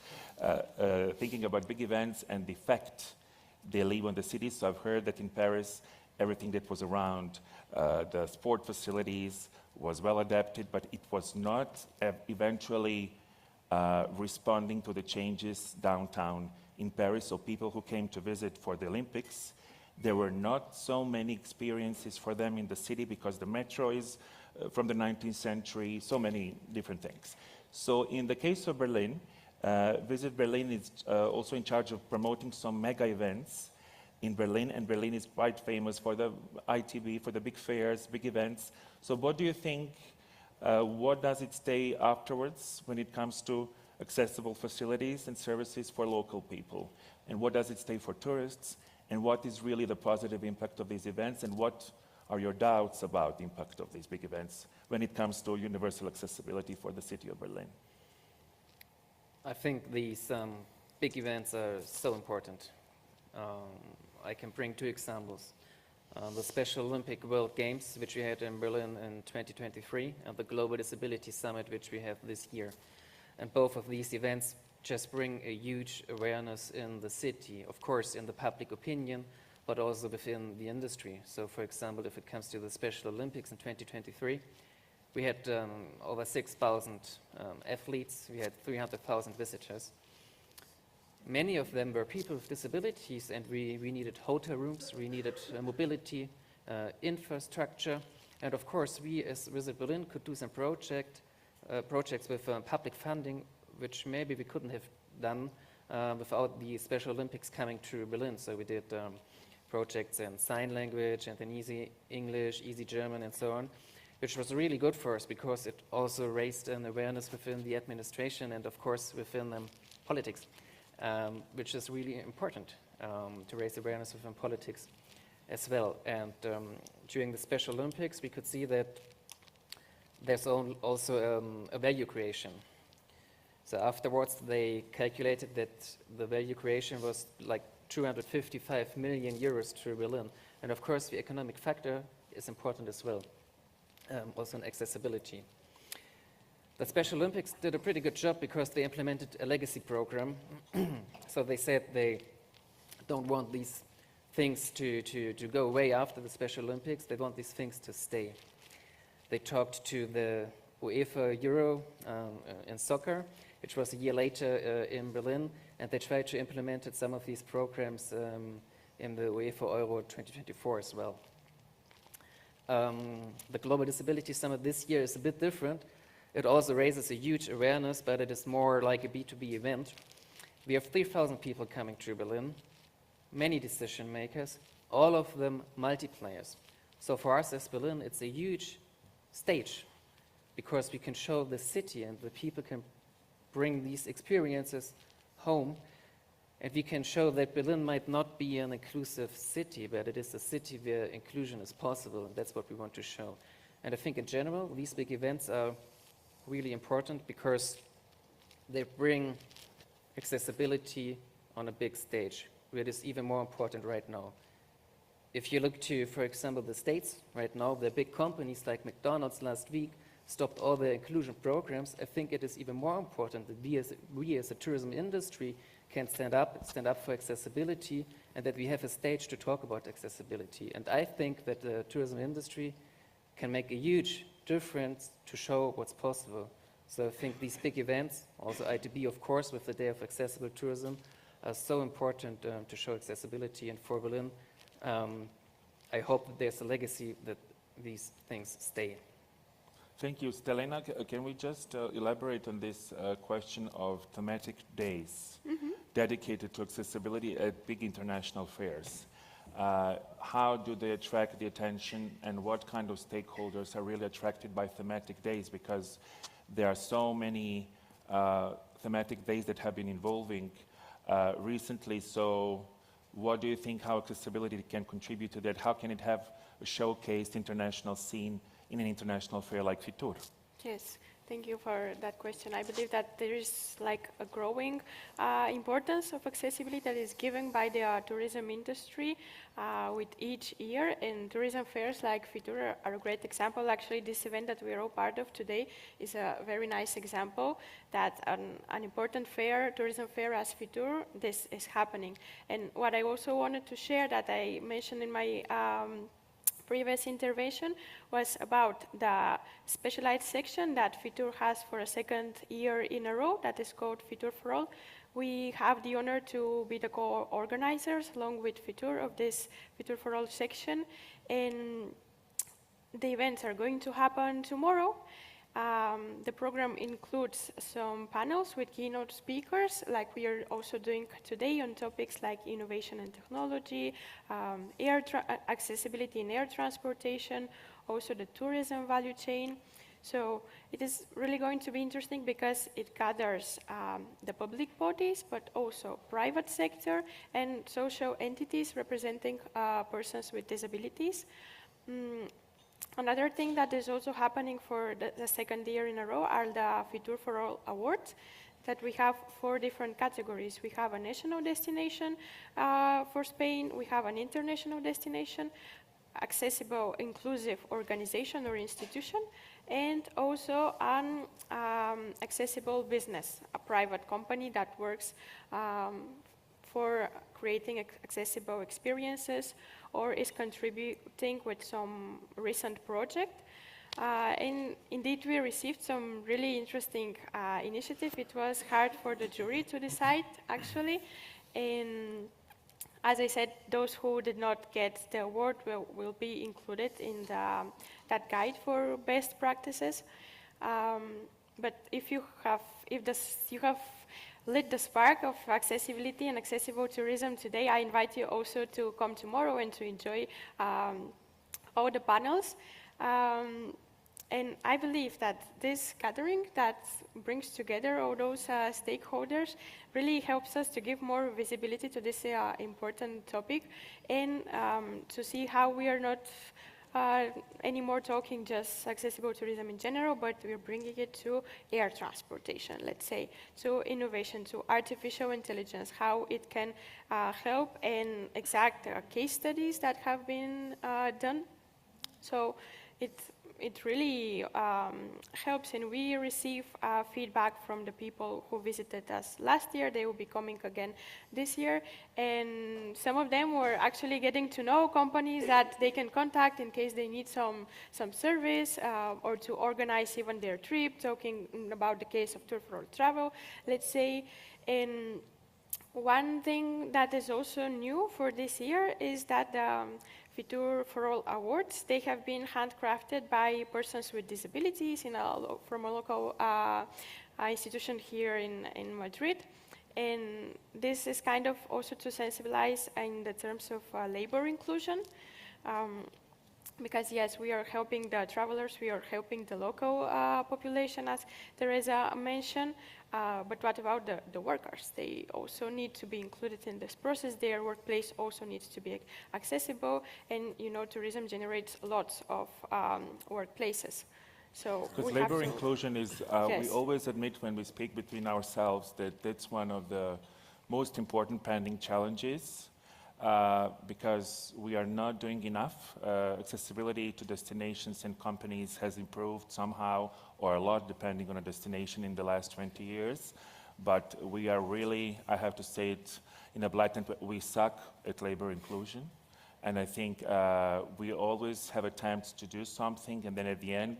thinking about big events and the effect they leave on the city. So I've heard that in Paris, everything that was around the sport facilities was well adapted, but it was not eventually responding to the changes downtown in Paris. So people who came to visit for the Olympics, there were not so many experiences for them in the city because the metro is from the 19th century, so many different things. So in the case of Berlin, Visit Berlin is also in charge of promoting some mega events in Berlin, and Berlin is quite famous for the ITB, for the big fairs, big events. So what do you think, what does it stay afterwards when it comes to accessible facilities and services for local people? And what does it stay for tourists? And what is really the positive impact of these events? And what are your doubts about the impact of these big events when it comes to universal accessibility for the city of Berlin? I think these big events are so important. I can bring two examples. The Special Olympic World Games, which we had in Berlin in 2023, and the Global Disability Summit, which we have this year. And both of these events just bring a huge awareness in the city, of course, in the public opinion, but also within the industry. So, for example, if it comes to the Special Olympics in 2023, we had over 6,000 athletes, we had 300,000 visitors. Many of them were people with disabilities, and we needed hotel rooms, we needed mobility, infrastructure, and of course we as Visit Berlin could do some projects with public funding, which maybe we couldn't have done without the Special Olympics coming to Berlin. So we did projects in sign language and in easy English, easy German, and so on, which was really good for us because it also raised an awareness within the administration and, of course, within politics, which is really important to raise awareness within politics as well. And during the Special Olympics, we could see that there's also a value creation. So afterwards, they calculated that the value creation was like 255 million euros to Berlin. And of course, the economic factor is important as well, also in accessibility. The Special Olympics did a pretty good job because they implemented a legacy program. So they said they don't want these things to go away after the Special Olympics. They want these things to stay. They talked to the UEFA Euro in soccer, which was a year later in Berlin, and they tried to implement some of these programs in the UEFA Euro 2024 as well. The Global Disability Summit this year is a bit different. It also raises a huge awareness, but it is more like a B2B event. We have 3,000 people coming to Berlin, many decision makers, all of them multiplayers. So for us as Berlin, it's a huge stage because we can show the city and the people can bring these experiences home, and we can show that Berlin might not be an inclusive city, but it is a city where inclusion is possible, and that's what we want to show. And I think in general, these big events are really important because they bring accessibility on a big stage, where it is even more important right now. If you look to, for example, the States right now, the big companies like McDonald's last week stopped all their inclusion programs. I think it is even more important that we as a tourism industry can stand up for accessibility, and that we have a stage to talk about accessibility. And I think that the tourism industry can make a huge difference to show what's possible. So I think these big events, also ITB of course with the Day of Accessible Tourism, are so important to show accessibility. And for Berlin, I hope that there's a legacy that these things stay. Thank you. Stelena, can we just elaborate on this question of thematic days dedicated to accessibility at big international fairs? How do they attract the attention, and what kind of stakeholders are really attracted by thematic days? Because there are so many thematic days that have been evolving recently. So what do you think how accessibility can contribute to that? How can it have a showcased international scene in an international fair like FITUR? Yes, thank you for that question. I believe that there is like a growing importance of accessibility that is given by the tourism industry with each year, and tourism fairs like FITUR are a great example. Actually, this event that we are all part of today is a very nice example that an important fair, tourism fair as FITUR, this is happening. And what I also wanted to share that I mentioned in my previous intervention was about the specialized section that FITUR has for a second year in a row that is called FITUR for All. We have the honor to be the co-organizers along with FITUR of this FITUR for All section, and the events are going to happen tomorrow. The program includes some panels with keynote speakers, like we are also doing today on topics like innovation and technology, accessibility in air transportation, also the tourism value chain. So it is really going to be interesting because it gathers the public bodies, but also private sector and social entities representing persons with disabilities. Another thing that is also happening for the second year in a row are the FITUR for All awards that we have 4 different categories. We have a national destination for Spain, we have an international destination, accessible inclusive organization or institution, and also an accessible business, a private company that works for creating accessible experiences or is contributing with some recent project. And indeed, we received some really interesting initiative. It was hard for the jury to decide, actually. And as I said, those who did not get the award will be included in that guide for best practices. But if you have lit the spark of accessibility and accessible tourism today, I invite you also to come tomorrow and to enjoy all the panels. And I believe that this gathering that brings together all those stakeholders really helps us to give more visibility to this important topic, and to see how we are not anymore talking just accessible tourism in general, but we're bringing it to air transportation, let's say, to innovation, to artificial intelligence, how it can help, and exact case studies that have been done. So it really helps, and we receive feedback from the people who visited us last year. They will be coming again this year, and some of them were actually getting to know companies that they can contact in case they need some service or to organize even their trip, talking about the case of Tour for All Travel, let's say. And one thing that is also new for this year is that the FITUR for All awards, they have been handcrafted by persons with disabilities from a local institution here in Madrid. And this is kind of also to sensibilize in the terms of labor inclusion. Because yes, we are helping the travelers, we are helping the local population, as Teresa mentioned, but what about the workers? They also need to be included in this process. Their workplace also needs to be accessible, and you know, tourism generates lots of workplaces. So because labor inclusion is, yes. We always admit when we speak between ourselves that that's one of the most important pending challenges. Because we are not doing enough. Accessibility to destinations and companies has improved somehow or a lot depending on a destination in the last 20 years. But we are really, I have to say it in a blatant way, we suck at labor inclusion. And I think we always have attempts to do something, and then at the end,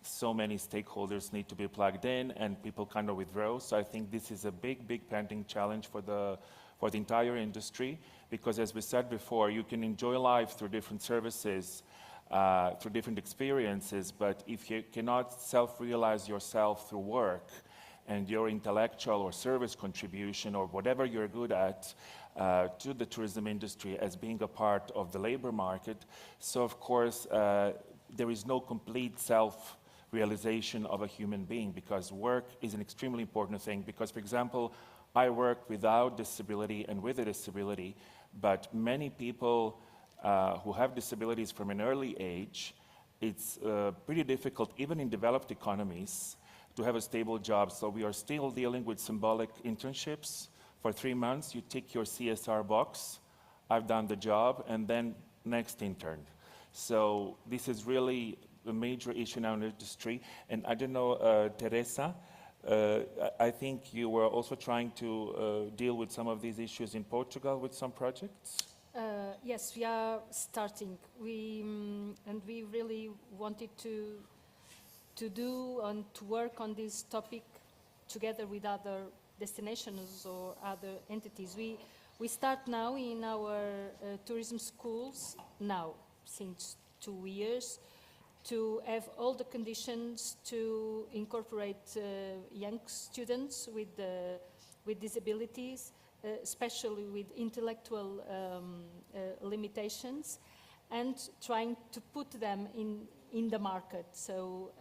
so many stakeholders need to be plugged in and people kind of withdraw. So I think this is a big, big pending challenge for the entire industry, because as we said before, you can enjoy life through different services, through different experiences, but if you cannot self-realize yourself through work and your intellectual or service contribution or whatever you're good at to the tourism industry as being a part of the labor market, so of course there is no complete self-realization of a human being, because work is an extremely important thing. Because, for example, I work without disability and with a disability, but many people who have disabilities from an early age, it's pretty difficult, even in developed economies, to have a stable job. So we are still dealing with symbolic internships. For 3 months, you tick your CSR box, I've done the job, and then next intern. So this is really a major issue now in the industry. And I don't know, Teresa, I think you were also trying to deal with some of these issues in Portugal with some projects? Yes, we are starting. And we really wanted to do and to work on this topic together with other destinations or other entities. We start now in our tourism schools now, since 2 years, to have all the conditions to incorporate young students with disabilities, especially with intellectual limitations, and trying to put them in the market. So,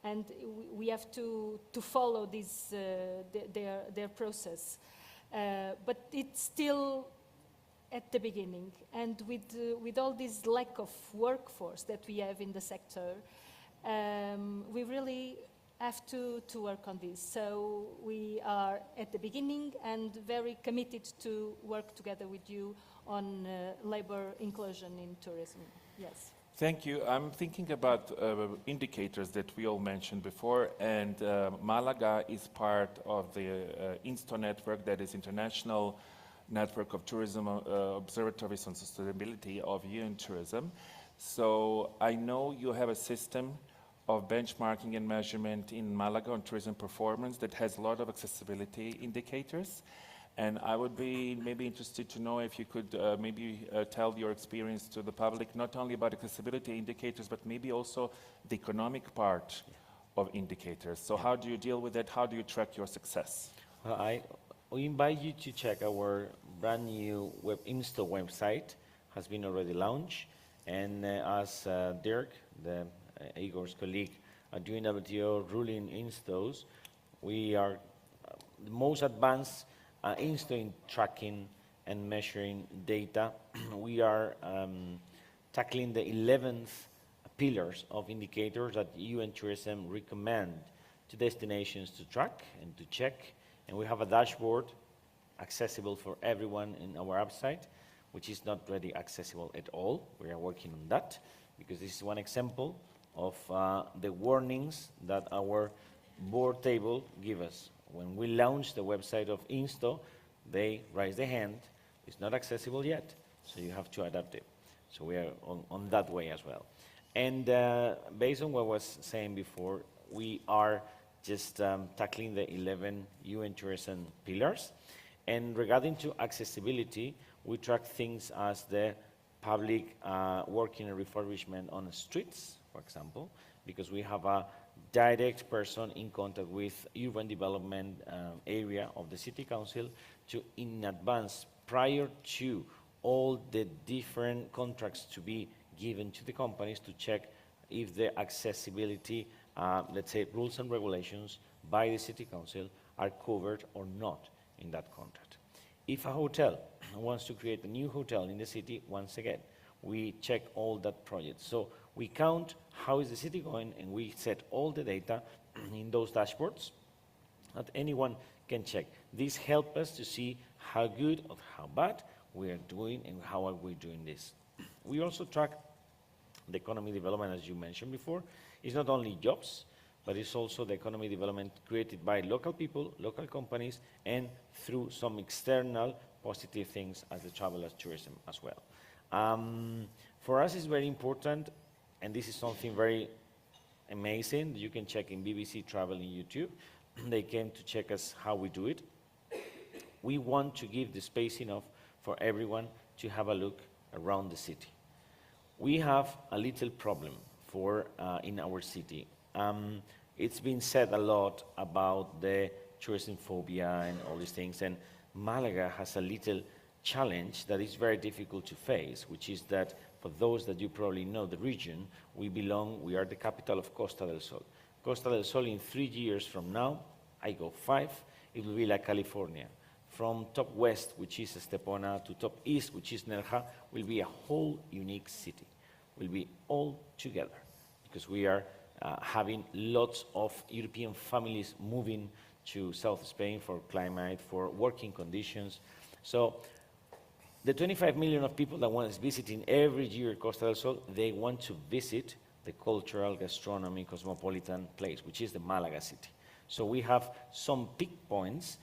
and we have to follow this their process, but it's still at the beginning, and with all this lack of workforce that we have in the sector, we really have to work on this. So we are at the beginning and very committed to work together with you on labor inclusion in tourism. Yes. Thank you. I'm thinking about indicators that we all mentioned before, and Malaga is part of the INSTO network, that is International Network of Tourism Observatories on Sustainability of UN Tourism. So I know you have a system of benchmarking and measurement in Malaga on tourism performance that has a lot of accessibility indicators. And I would be maybe interested to know if you could maybe tell your experience to the public, not only about accessibility indicators, but maybe also the economic part of indicators. So how do you deal with that? How do you track your success? We invite you to check our brand new INSTO website, has been already launched. And as Dirk, Igor's colleague at UNWTO ruling INSTOs, we are the most advanced INSTO in tracking and measuring data. We are tackling the 11th pillars of indicators that UN Tourism recommend to destinations to track and to check. And we have a dashboard accessible for everyone in our website, which is not really accessible at all. We are working on that, because this is one example of the warnings that our board table give us. When we launch the website of Insto, they raise their hand. It's not accessible yet, so you have to adapt it. So we are on that way as well. And based on what I was saying before, we are just tackling the 11 UN tourism pillars. And regarding to accessibility, we track things as the public working and refurbishment on the streets, for example, because we have a direct person in contact with urban development area of the city council to, in advance, prior to all the different contracts to be given to the companies, to check if the accessibility, let's say, rules and regulations by the city council are covered or not in that contract. If a hotel wants to create a new hotel in the city, once again, we check all that project. So we count how is the city going, and we set all the data in those dashboards that anyone can check. This helps us to see how good or how bad we are doing and how are we doing this. We also track the economic development, as you mentioned before. It's not only jobs, but it's also the economic development created by local people, local companies, and through some external positive things as the travel and tourism as well. For us, it's very important, and this is something very amazing. You can check in BBC Travel in YouTube. They came to check us how we do it. We want to give the space enough for everyone to have a look around the city. We have a little problem in our city. It's been said a lot about the tourism phobia and all these things, and Malaga has a little challenge that is very difficult to face, which is that for those that you probably know the region, we are the capital of Costa del Sol. Costa del Sol in 3 years from now, I go 5, it will be like California. From top west, which is Estepona, to top east, which is Nerja, will be a whole unique city. Will be all together, because we are having lots of European families moving to South Spain for climate, for working conditions. So the 25 million of people that want to visiting every year Costa del Sol, they want to visit the cultural, gastronomy, cosmopolitan place, which is the Malaga city. So we have some peak points.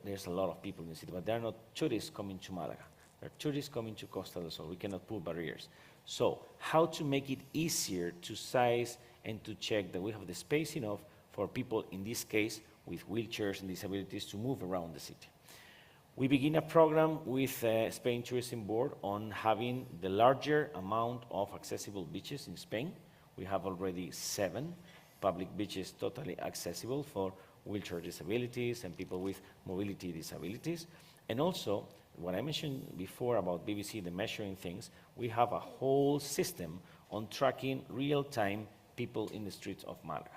There's a lot of people in the city, but there are not tourists coming to Malaga. There are tourists coming to Costa del Sol. We cannot put barriers. So how to make it easier to size and to check that we have the space enough for people, in this case, with wheelchairs and disabilities, to move around the city. We begin a program with Spain Tourism Board on having the larger amount of accessible beaches in Spain. We have already 7 public beaches totally accessible for wheelchair disabilities and people with mobility disabilities. And also, what I mentioned before about BBC, the measuring things, we have a whole system on tracking real-time people in the streets of Malaga.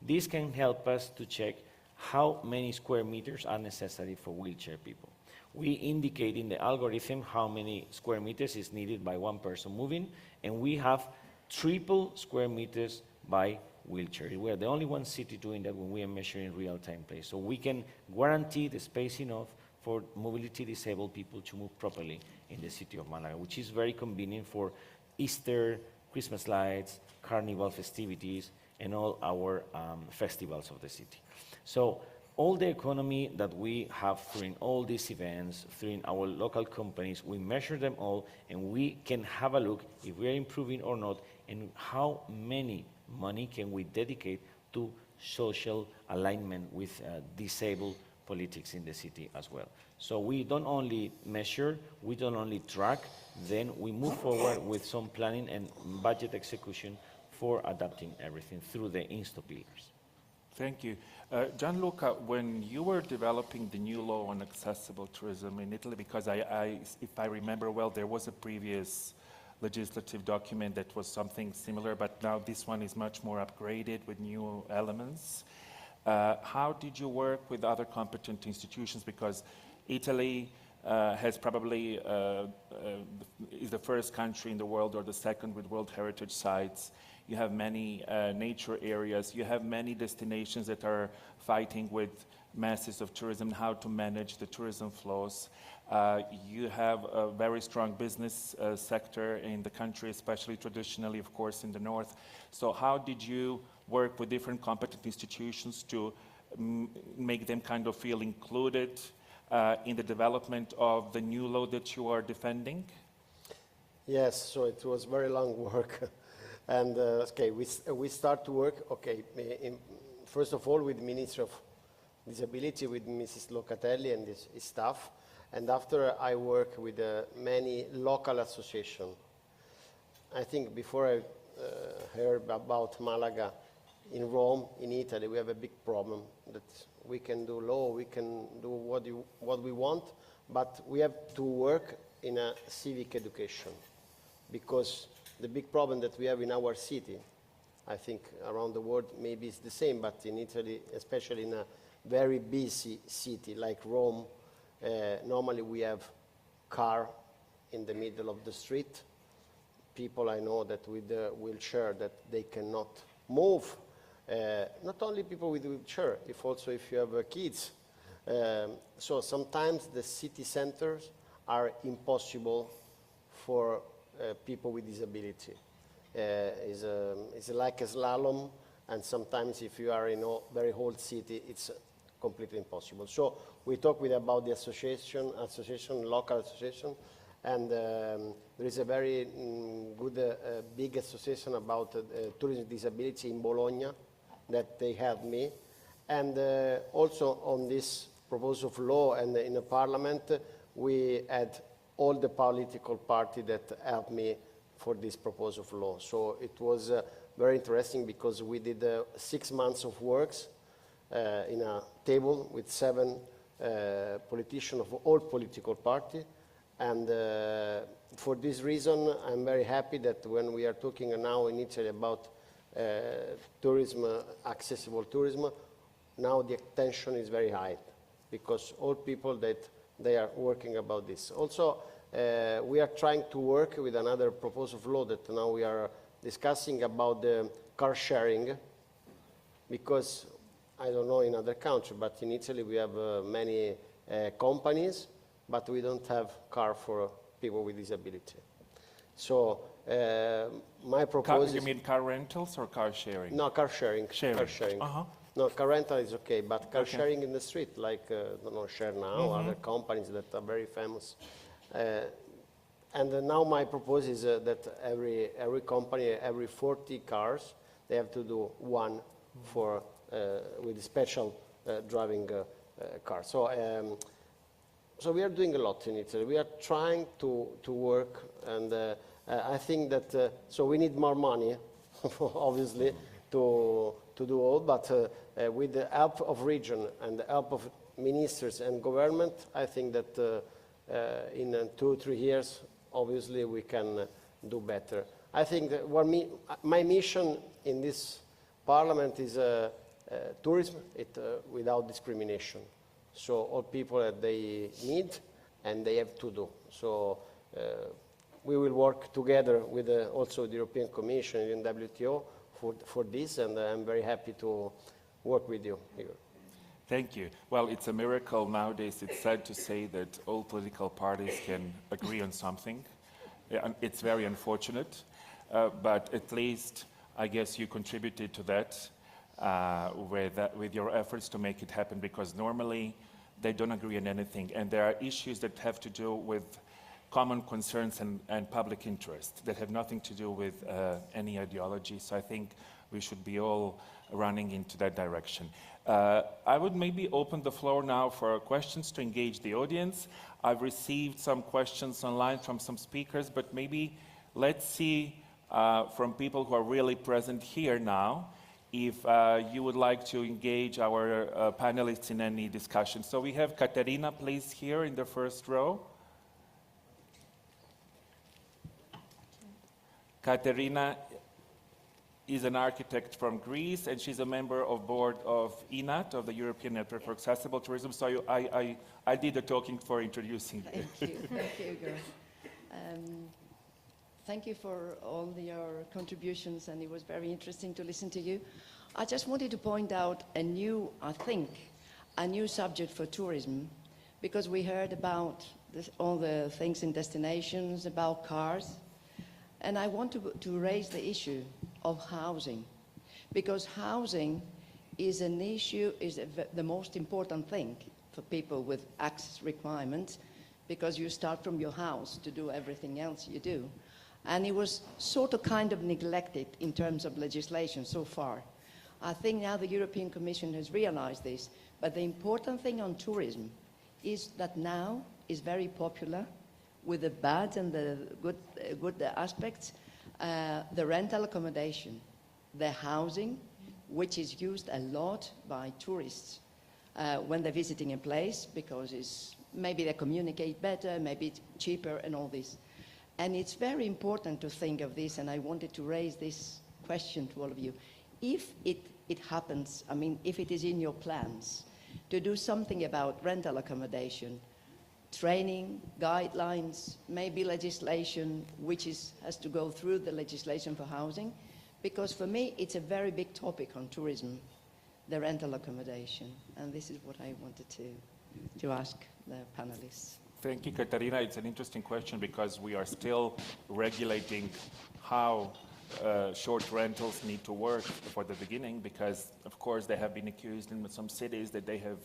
This can help us to check how many square meters are necessary for wheelchair people. We indicate in the algorithm how many square meters is needed by one person moving, and we have triple square meters by wheelchair. We are the only one city doing that when we are measuring real-time place. So we can guarantee the space enough for mobility disabled people to move properly in the city of Malaga, which is very convenient for Easter, Christmas lights, carnival festivities, and all our festivals of the city. So all the economy that we have through all these events, through our local companies, we measure them all, and we can have a look if we are improving or not, and how many money can we dedicate to social alignment with disabled politics in the city as well. So we don't only measure, we don't only track, then we move forward with some planning and budget execution for adapting everything through the Insto pillars. Thank you. Gianluca, when you were developing the new law on accessible tourism in Italy, because if I remember well, there was a previous legislative document that was something similar, but now this one is much more upgraded with new elements. How did you work with other competent institutions? Because Italy has probably is the first country in the world or the second with World Heritage Sites. You have many nature areas. You have many destinations that are fighting with masses of tourism, how to manage the tourism flows. You have a very strong business sector in the country, especially traditionally, of course, in the north. So how did you work with different competent institutions to make them kind of feel included in the development of the new law that you are defending? Yes, so it was very long work. And okay, we start to work, okay, first of all with the Minister of Disability, with Mrs. Locatelli and his staff. And after I work with many local associations. I think before I heard about Malaga, in Rome, in Italy, we have a big problem that we can do law, we can do what we want, but we have to work in a civic education, because the big problem that we have in our city, I think around the world maybe it's the same, but in Italy, especially in a very busy city like Rome, normally we have car in the middle of the street. People I know that with the wheelchair that they cannot move. Not only people with wheelchair, if you have kids. So sometimes the city centers are impossible for people with disability. It's like a slalom, and sometimes if you are in a very old city, it's completely impossible. So we talk about the association, local association, and there is a very good, big association about tourism disability in Bologna that they helped me. And also on this proposal of law and in the parliament, we had all the political parties that helped me for this proposal of law. So it was very interesting because we did 6 months of works in a table with 7 politicians of all political parties. And for this reason, I'm very happy that when we are talking now in Italy about tourism, accessible tourism, now the attention is very high because all people that they are working about this. Also, we are trying to work with another proposal of law that now we are discussing about the car sharing, because I don't know in other countries, but in Italy we have many companies, but we don't have car for people with disability. So my proposal. You mean car rentals or car sharing? No, car sharing. Sharing. Car sharing. No, car rental is okay, but car sharing in the street, like don't know, Share Now, other companies that are very famous. And now my proposal is that every company, every 40 cars, they have to do one for with special driving car. So we are doing a lot in Italy. We are trying to work, and I think that so we need more money, obviously, to do all. But with the help of region and the help of ministers and government, I think that in 2 or 3 years, obviously, we can do better. I think that my mission in this parliament is tourism without discrimination. So all people that they need and they have to do. So we will work together with also the European Commission and WTO for this, and I'm very happy to work with you, Igor. Thank you. Well, it's a miracle nowadays. It's sad to say that all political parties can agree on something. It's very unfortunate, but at least I guess you contributed to that with your efforts to make it happen, because normally they don't agree on anything, and there are issues that have to do with common concerns and public interest that have nothing to do with any ideology. So I think we should be all running into that direction. I would maybe open the floor now for questions to engage the audience. I've received some questions online from some speakers, but maybe let's see from people who are really present here now if you would like to engage our panelists in any discussion. So we have Katerina, please, here in the first row. Katerina is an architect from Greece, and she's a member of board of ENAT, of the European Network for Accessible Tourism. So I did the talking for introducing you. Thank you, Igor. Thank you for all your contributions, and it was very interesting to listen to you. I just wanted to point out a new subject for tourism, because we heard about all the things in destinations, about cars, and I want to raise the issue of housing, because housing is an issue, the most important thing for people with access requirements, because you start from your house to do everything else you do. And it was sort of kind of neglected in terms of legislation so far. I think now the European Commission has realized this, but the important thing on tourism is that now is very popular with the bad and the good aspects, the rental accommodation, the housing, which is used a lot by tourists when they're visiting a place, because maybe they communicate better, maybe it's cheaper and all this. And it's very important to think of this, and I wanted to raise this question to all of you. If it happens, I mean, if it is in your plans to do something about rental accommodation, training, guidelines, maybe legislation, which has to go through the legislation for housing, because for me, it's a very big topic on tourism, the rental accommodation. And this is what I wanted to ask the panelists. Thank you, Katarina. It's an interesting question because we are still regulating how short rentals need to work for the beginning, because, of course, they have been accused in some cities that they have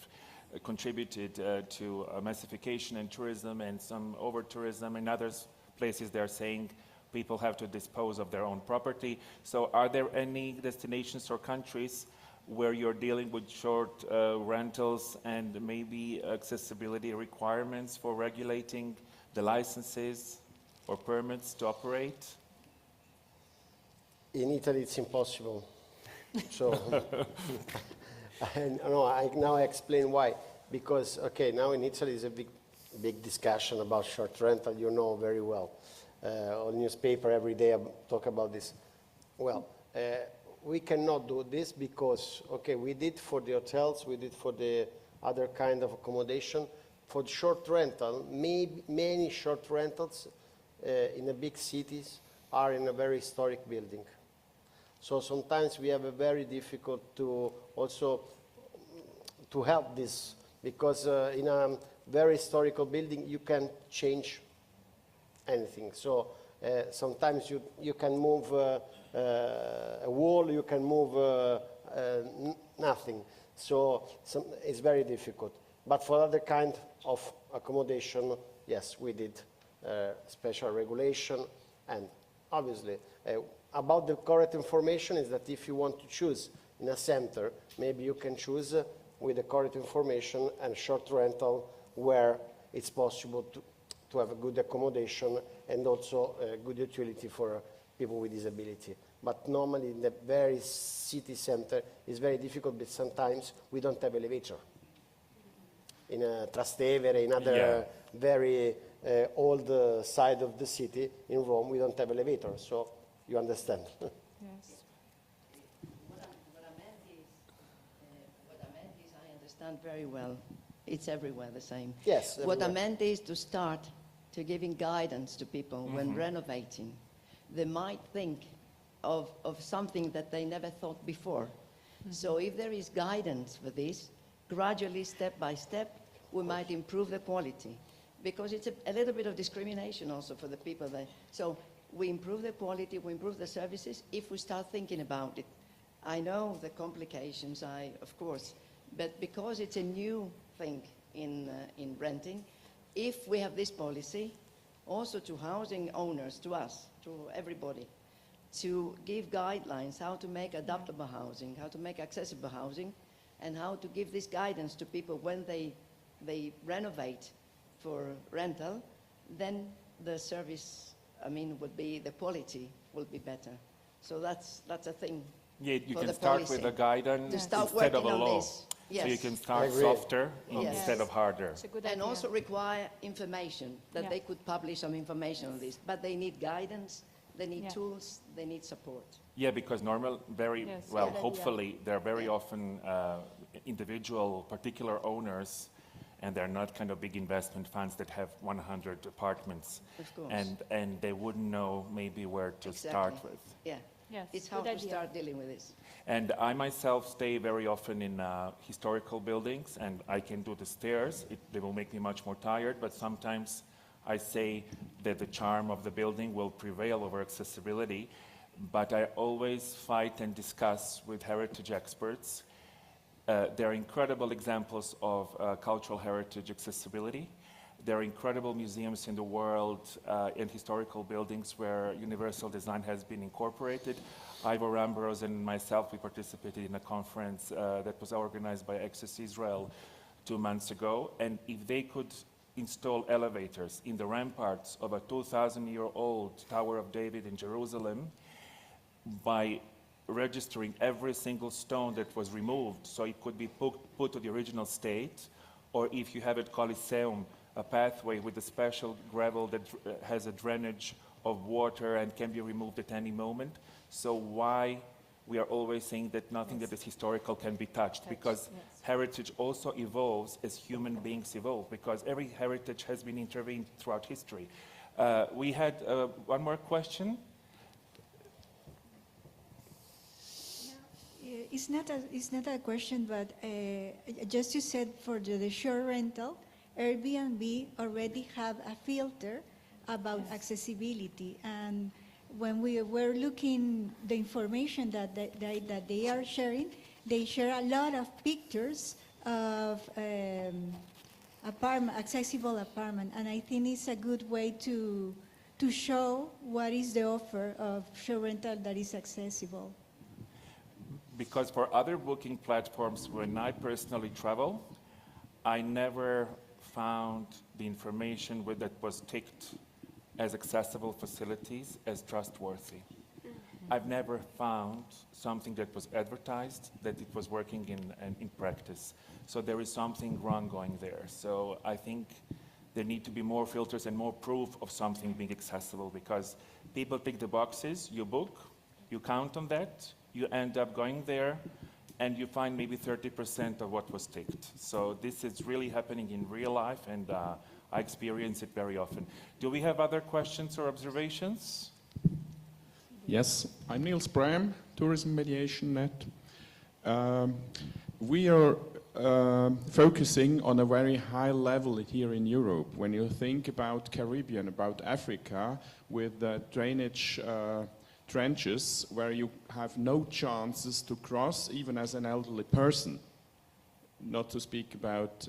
contributed to massification in tourism and some over-tourism. In other places, they're saying people have to dispose of their own property. So are there any destinations or countries where you're dealing with short rentals and maybe accessibility requirements for regulating the licenses or permits to operate? In Italy, it's impossible. So, now I explain why. Because, okay, now in Italy is a big discussion about short rental, you know very well. On newspaper every day I talk about this. Well, we cannot do this because, okay, we did for the hotels, we did for the other kind of accommodation. For short rental, many short rentals in the big cities are in a very historic building. So sometimes we have a very difficult to also to help this, because in a very historical building you can change anything. So sometimes you can move a wall, you can move nothing. So it's very difficult. But for other kind of accommodation, yes, we did special regulation. And obviously, about the correct information is that if you want to choose in a center, maybe you can choose with the correct information and short rental where it's possible to have a good accommodation and also a good utility for people with disability. But normally in the very city center, it's very difficult, but sometimes we don't have elevator. In Trastevere, in other very old side of the city, in Rome, we don't have elevator, so you understand. Yes. What I meant is I understand very well. It's everywhere the same. Yes. What I meant is to start to giving guidance to people when renovating. They might think of something that they never thought before. So if there is guidance for this, gradually, step by step, we might improve the quality. Because it's a little bit of discrimination also for the people there. So we improve the quality, we improve the services if we start thinking about it. I know the complications, of course, but because it's a new thing in renting, if we have this policy, also to housing owners, to us, to everybody, to give guidelines how to make adaptable housing, how to make accessible housing, and how to give this guidance to people when they renovate for rental, then the service, would be, the quality will be better. So that's a thing. Yeah, you for can the start policy. with a guidance To start instead of a working on law. this. Yes. So you can start I agree. softer Yes. instead of harder. It's a good And idea. also require information, that Yeah. they could publish some information on this. But they need guidance, they need tools, they need support. Yeah, because Yes, well, good idea. hopefully, there are very often individual, particular owners, and they're not kind of big investment funds that have 100 apartments. Of course. And they wouldn't know maybe where to start with. Yeah. Yes, It's good hard to idea. start dealing with this. And I myself stay very often in historical buildings, and I can do the stairs. They will make me much more tired, but sometimes I say that the charm of the building will prevail over accessibility. But I always fight and discuss with heritage experts. There are incredible examples of cultural heritage accessibility. There are incredible museums in the world and historical buildings where universal design has been incorporated. Ivor Rambros and myself, we participated in a conference that was organized by Access Israel 2 months ago. And if they could install elevators in the ramparts of a 2,000-year-old Tower of David in Jerusalem by registering every single stone that was removed so it could be put to the original state, or if you have at Colosseum a pathway with a special gravel that has a drainage of water and can be removed at any moment. So why we are always saying that nothing that is historical can be touched, because heritage also evolves as human beings evolve, because every heritage has been intervened throughout history. We had one more question. It's not a question, but just you said for the short rental, Airbnb already have a filter about accessibility, and when we were looking the information that they are sharing, they share a lot of pictures of accessible apartment, and I think it's a good way to show what is the offer of short rental that is accessible. Because for other booking platforms, when I personally travel, I never found the information that was ticked as accessible facilities as trustworthy. I've never found something that was advertised that it was working in practice. So there is something wrong going there. So I think there need to be more filters and more proof of something being accessible, because people tick the boxes, you book, you count on that, you end up going there, and you find maybe 30% of what was ticked. So this is really happening in real life, and I experience it very often. Do we have other questions or observations? Yes, I'm Niels Bram, Tourism Mediation Net. We are focusing on a very high level here in Europe. When you think about Caribbean, about Africa, with the drainage trenches where you have no chances to cross, even as an elderly person, not to speak about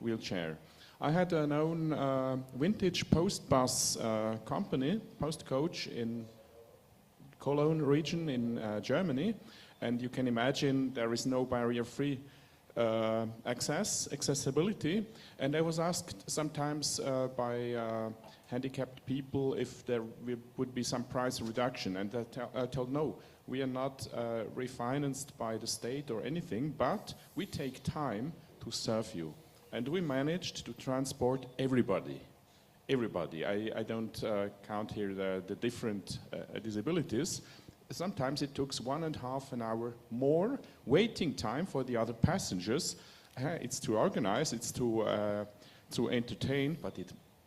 wheelchair. I had an own vintage post bus company, post coach in Cologne region in Germany, and you can imagine there is no barrier-free accessibility. And I was asked sometimes by handicapped people if there would be some price reduction, and I told no, we are not refinanced by the state or anything, but we take time to serve you. And we managed to transport everybody. Everybody. I don't count here the different disabilities. Sometimes it took 1.5 hours more waiting time for the other passengers. It's to organize, it's to entertain, but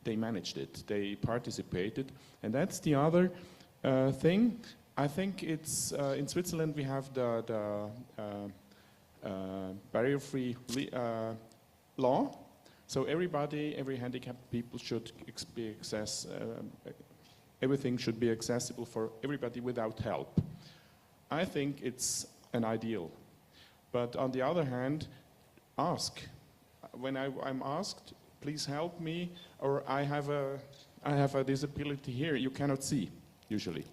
they managed it. They participated, and that's the other thing. I think it's in Switzerland we have the barrier-free law. So every handicapped people should be everything should be accessible for everybody without help. I think it's an ideal. But on the other hand, ask. When I'm asked, please help me, or I have a disability here, you cannot see, usually.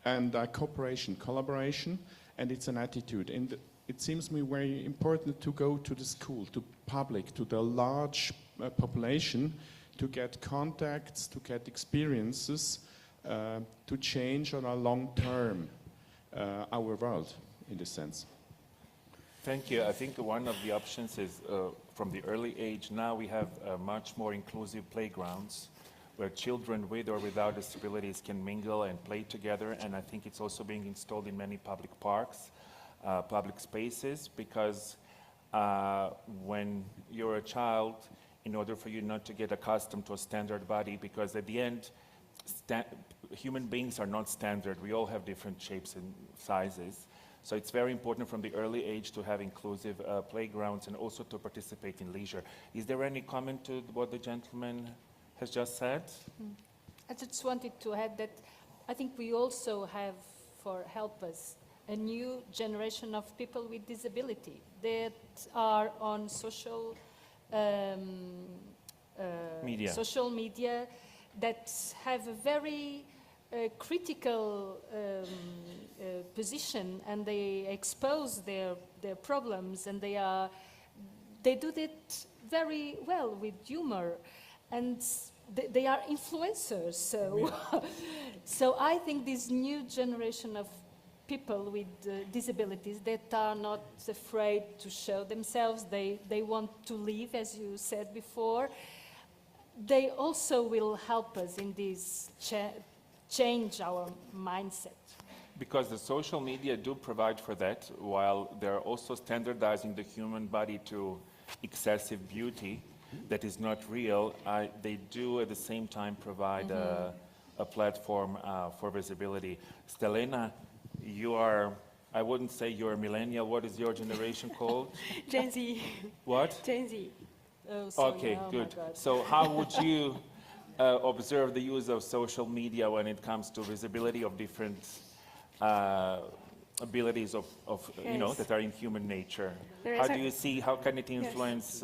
And cooperation, collaboration, and it's an attitude. And it seems to me very important to go to the school, to public, to the large population, to get contacts, to get experiences, to change on a long term our world, in this sense. Thank you. I think one of the options is from the early age, now we have much more inclusive playgrounds where children with or without disabilities can mingle and play together, and I think it's also being installed in many public parks, public spaces, because when you're a child, in order for you not to get accustomed to a standard body, because at the end, human beings are not standard. We all have different shapes and sizes. So it's very important from the early age to have inclusive playgrounds and also to participate in leisure. Is there any comment to what the gentleman has just said? I just wanted to add that I think we also have, for helpers, a new generation of people with disability that are on social media that have a very critical position, and they expose their problems, and they do that very well with humor, and they are influencers. So, so I think this new generation of people with disabilities that are not afraid to show themselves, they want to live, as you said before, they also will help us in this change our mindset. Because the social media do provide for that, while they're also standardizing the human body to excessive beauty that is not real, they do at the same time provide a platform for visibility. Stelena, you are, I wouldn't say you're a millennial. What is your generation called? Gen Z. What? Gen Z. Oh, sorry. Okay, Oh, good. my God. So how would you observe the use of social media when it comes to visibility of different abilities of you know, that are in human nature? How do you see, how can it influence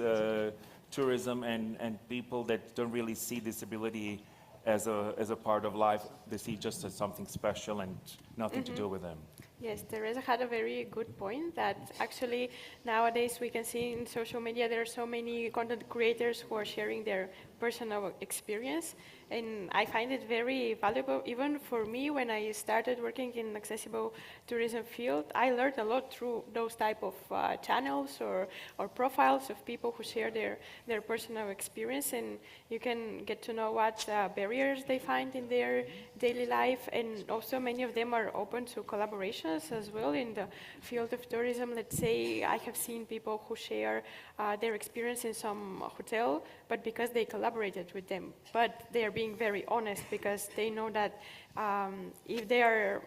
tourism and people that don't really see disability as a part of life? They see it just as something special and nothing to do with them. Yes, Teresa had a very good point that actually nowadays we can see in social media there are so many content creators who are sharing their personal experience, and I find it very valuable. Even for me, when I started working in accessible tourism field, I learned a lot through those type of channels or profiles of people who share their personal experience, and you can get to know what barriers they find in their daily life, and also many of them are open to collaborations as well in the field of tourism. Let's say I have seen people who share their experience in some hotel, but because they collaborated with them, but they are being very honest because they know that if they are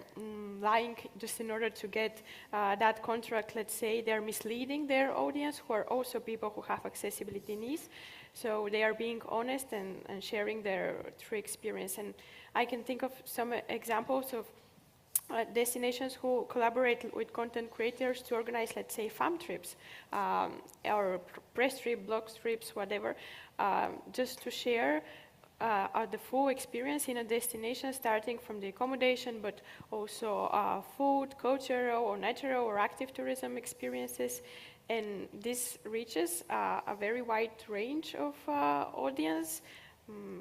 lying just in order to get that contract, let's say, they're misleading their audience, who are also people who have accessibility needs. So they are being honest and sharing their true experience. And I can think of some examples of destinations who collaborate with content creators to organize, let's say, fam trips, or press trip, blog trips, whatever, just to share the full experience in a destination, starting from the accommodation, but also food, cultural or natural or active tourism experiences. And this reaches a very wide range of audience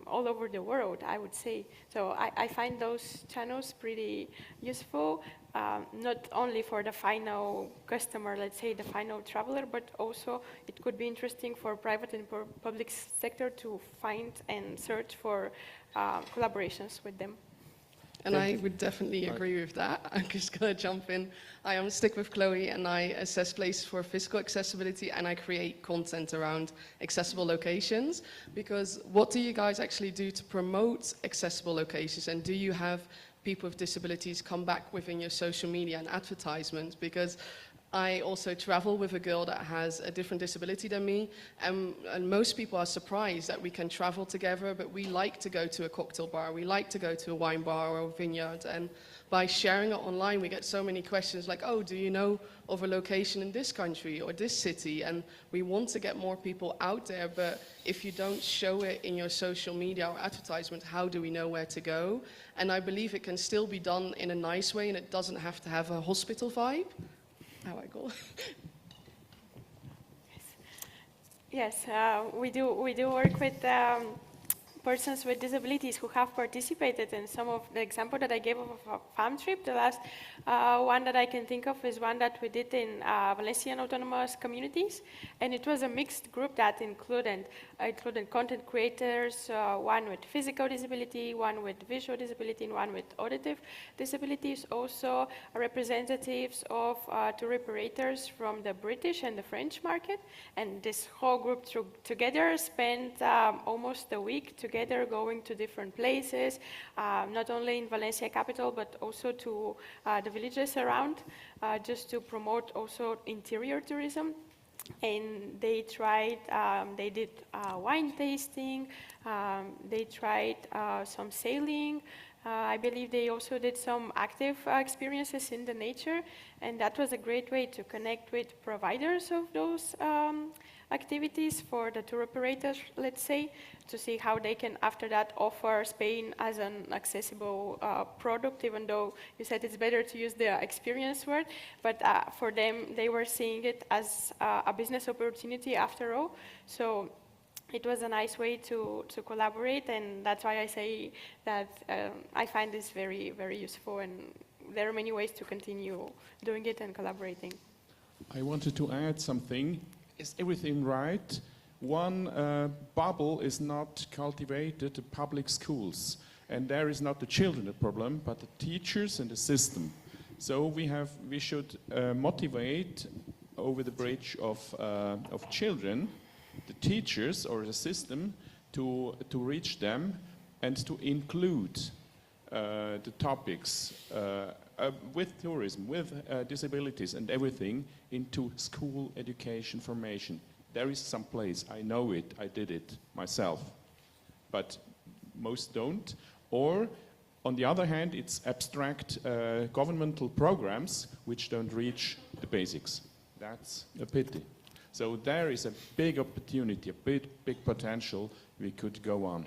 all over the world, I would say. So I find those channels pretty useful, not only for the final customer, let's say the final traveler, but also it could be interesting for private and public sector to find and search for collaborations with them. And I would definitely agree with that. I'm just going to jump in. I am stick with Chloe, and I assess places for physical accessibility, and I create content around accessible locations. Because what do you guys actually do to promote accessible locations? And do you have people with disabilities come back within your social media and advertisements? Because I also travel with a girl that has a different disability than me, and most people are surprised that we can travel together, but we like to go to a cocktail bar, we like to go to a wine bar or a vineyard, and by sharing it online we get so many questions like, oh, do you know of a location in this country or this city? And we want to get more people out there, but if you don't show it in your social media or advertisement, how do we know where to go? And I believe it can still be done in a nice way, and it doesn't have to have a hospital vibe. How I go. Yes, we do work with persons with disabilities who have participated in some of the example that I gave of a farm trip. The last one that I can think of is one that we did in Valencian autonomous communities, and it was a mixed group that included content creators, one with physical disability, one with visual disability, and one with auditive disabilities. Also representatives of tour operators from the British and the French market, and this whole group together spent almost a week together going to different places, not only in Valencia capital, but also to the villages around, just to promote also interior tourism. And they tried, they did wine tasting, they tried some sailing. I believe they also did some active experiences in the nature, and that was a great way to connect with providers of those activities for the tour operators, let's say, to see how they can, after that, offer Spain as an accessible product, even though you said it's better to use the experience word, but for them, they were seeing it as a business opportunity after all. So it was a nice way to collaborate, and that's why I say that I find this very, very useful, and there are many ways to continue doing it and collaborating. I wanted to add something. Is everything right? One bubble is not cultivated in public schools, and there is not the children the problem, but the teachers and the system. So we should motivate over the bridge of children, the teachers or the system to reach them and to include the topics with tourism, with disabilities and everything into school education formation. There is some place, I know it, I did it myself, but most don't. Or on the other hand, it's abstract governmental programs which don't reach the basics. That's a pity. So there is a big opportunity, a big potential we could go on.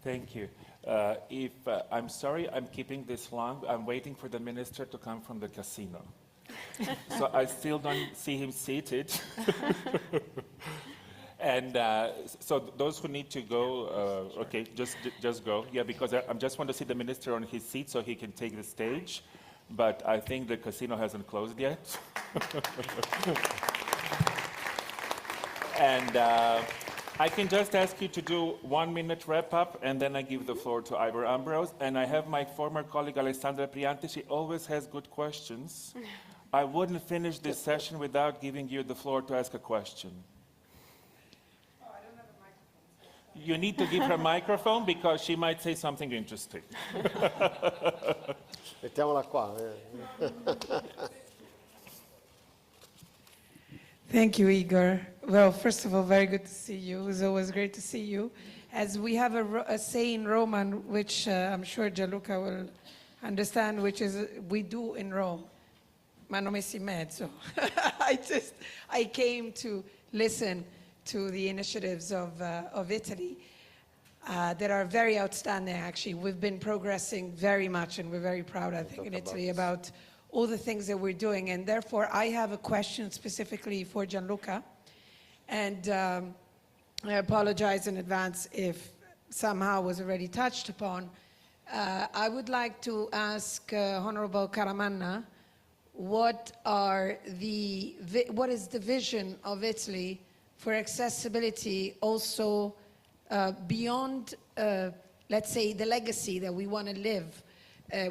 Thank you. I'm sorry I'm keeping this long. I'm waiting for the minister to come from the casino. So I still don't see him seated. And so those who need to go, okay, just go. Yeah, because I just want to see the minister on his seat so he can take the stage. But I think the casino hasn't closed yet. And I can just ask you to do 1 minute wrap up, and then I give the floor to Ivor Ambrose. And I have my former colleague Alessandra Prianti. She always has good questions. I wouldn't finish this session without giving you the floor to ask a question. Oh, I don't have a microphone. You need to give her a microphone because she might say something interesting. Mettiamola qua. Thank you, Igor. Well, first of all, very good to see you. It's always great to see you. As we have a say in Roman, which I'm sure Gianluca will understand, which is we do in Rome. Ma non messi in mezzo. I came to listen to the initiatives of Italy that are very outstanding, actually. We've been progressing very much, and we're very proud, I think, in Italy about all the things that we're doing. And therefore, I have a question specifically for Gianluca. And I apologize in advance if somehow was already touched upon. I would like to ask Honorable Caramanna, what is the vision of Italy for accessibility also beyond, let's say, the legacy that we want to live,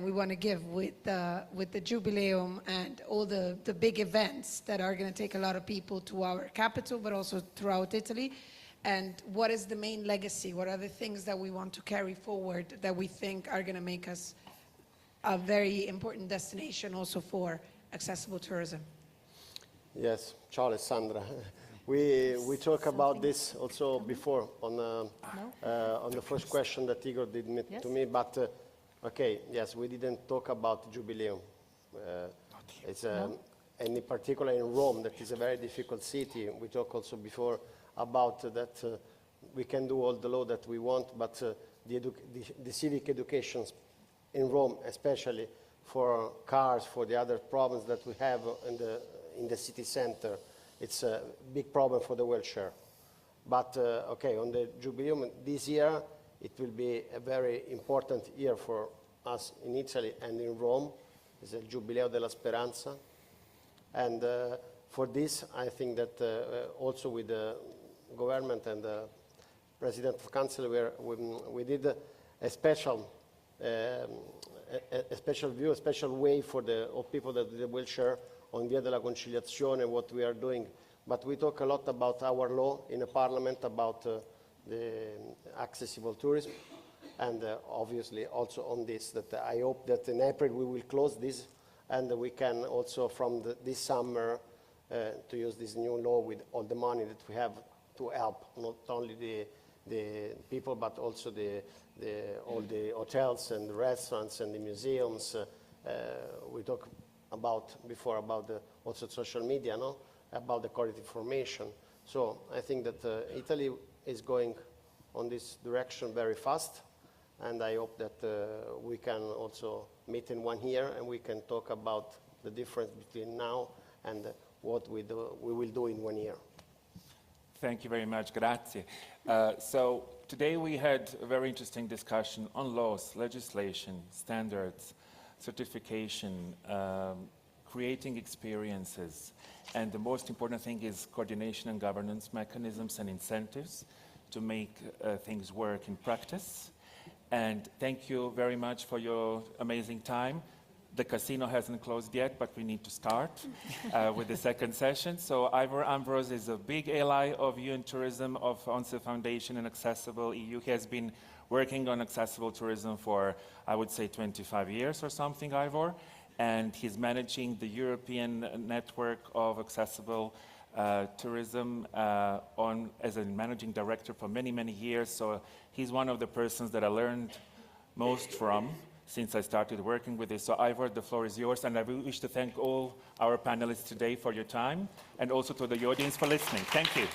we want to give with the Jubileum and all the big events that are going to take a lot of people to our capital, but also throughout Italy. And what is the main legacy? What are the things that we want to carry forward that we think are going to make us a very important destination also for accessible tourism? Yes, ciao Alessandra. We talked about this also before on the first question that Igor did to me, but okay, yes, we didn't talk about Jubileum. And in particular in Rome, that is a very difficult city. We talked also before about that we can do all the law that we want, but the civic education in Rome, especially for cars, for the other problems that we have in the city center, it's a big problem for the wheelchair. But okay, on the Jubileum this year, it will be a very important year for us in Italy and in Rome. It's a Jubileo della Speranza. And for this, I think that also with the government and the President of Council, we did a special view, a special way for the people that with the wheelchair on Via della Conciliazione, what we are doing. But we talk a lot about our law in the Parliament, about the accessible tourism, and obviously also on this, that I hope that in April we will close this, and we can also from this summer to use this new law with all the money that we have to help not only the people, but also all the hotels and the restaurants and the museums. We talked before about also social media, no? About the correct information. So I think that Italy is going on this direction very fast, and I hope that we can also meet in 1 year and we can talk about the difference between now and what we will do in 1 year. Thank you very much, grazie. So today we had a very interesting discussion on laws, legislation, standards, certification, creating experiences, and the most important thing is coordination and governance mechanisms and incentives to make things work in practice. And thank you very much for your amazing time. The casino hasn't closed yet, but we need to start with the second session. So Ivor Ambrose is a big ally of UN Tourism, of ONCE Foundation and Accessible EU. He has been working on accessible tourism for, I would say, 25 years or something, Ivor. And he's managing the European network of accessible tourism as a managing director for many, many years. So he's one of the persons that I learned most from since I started working with this. So Ivor, the floor is yours, and I wish to thank all our panelists today for your time, and also to the audience for listening. Thank you.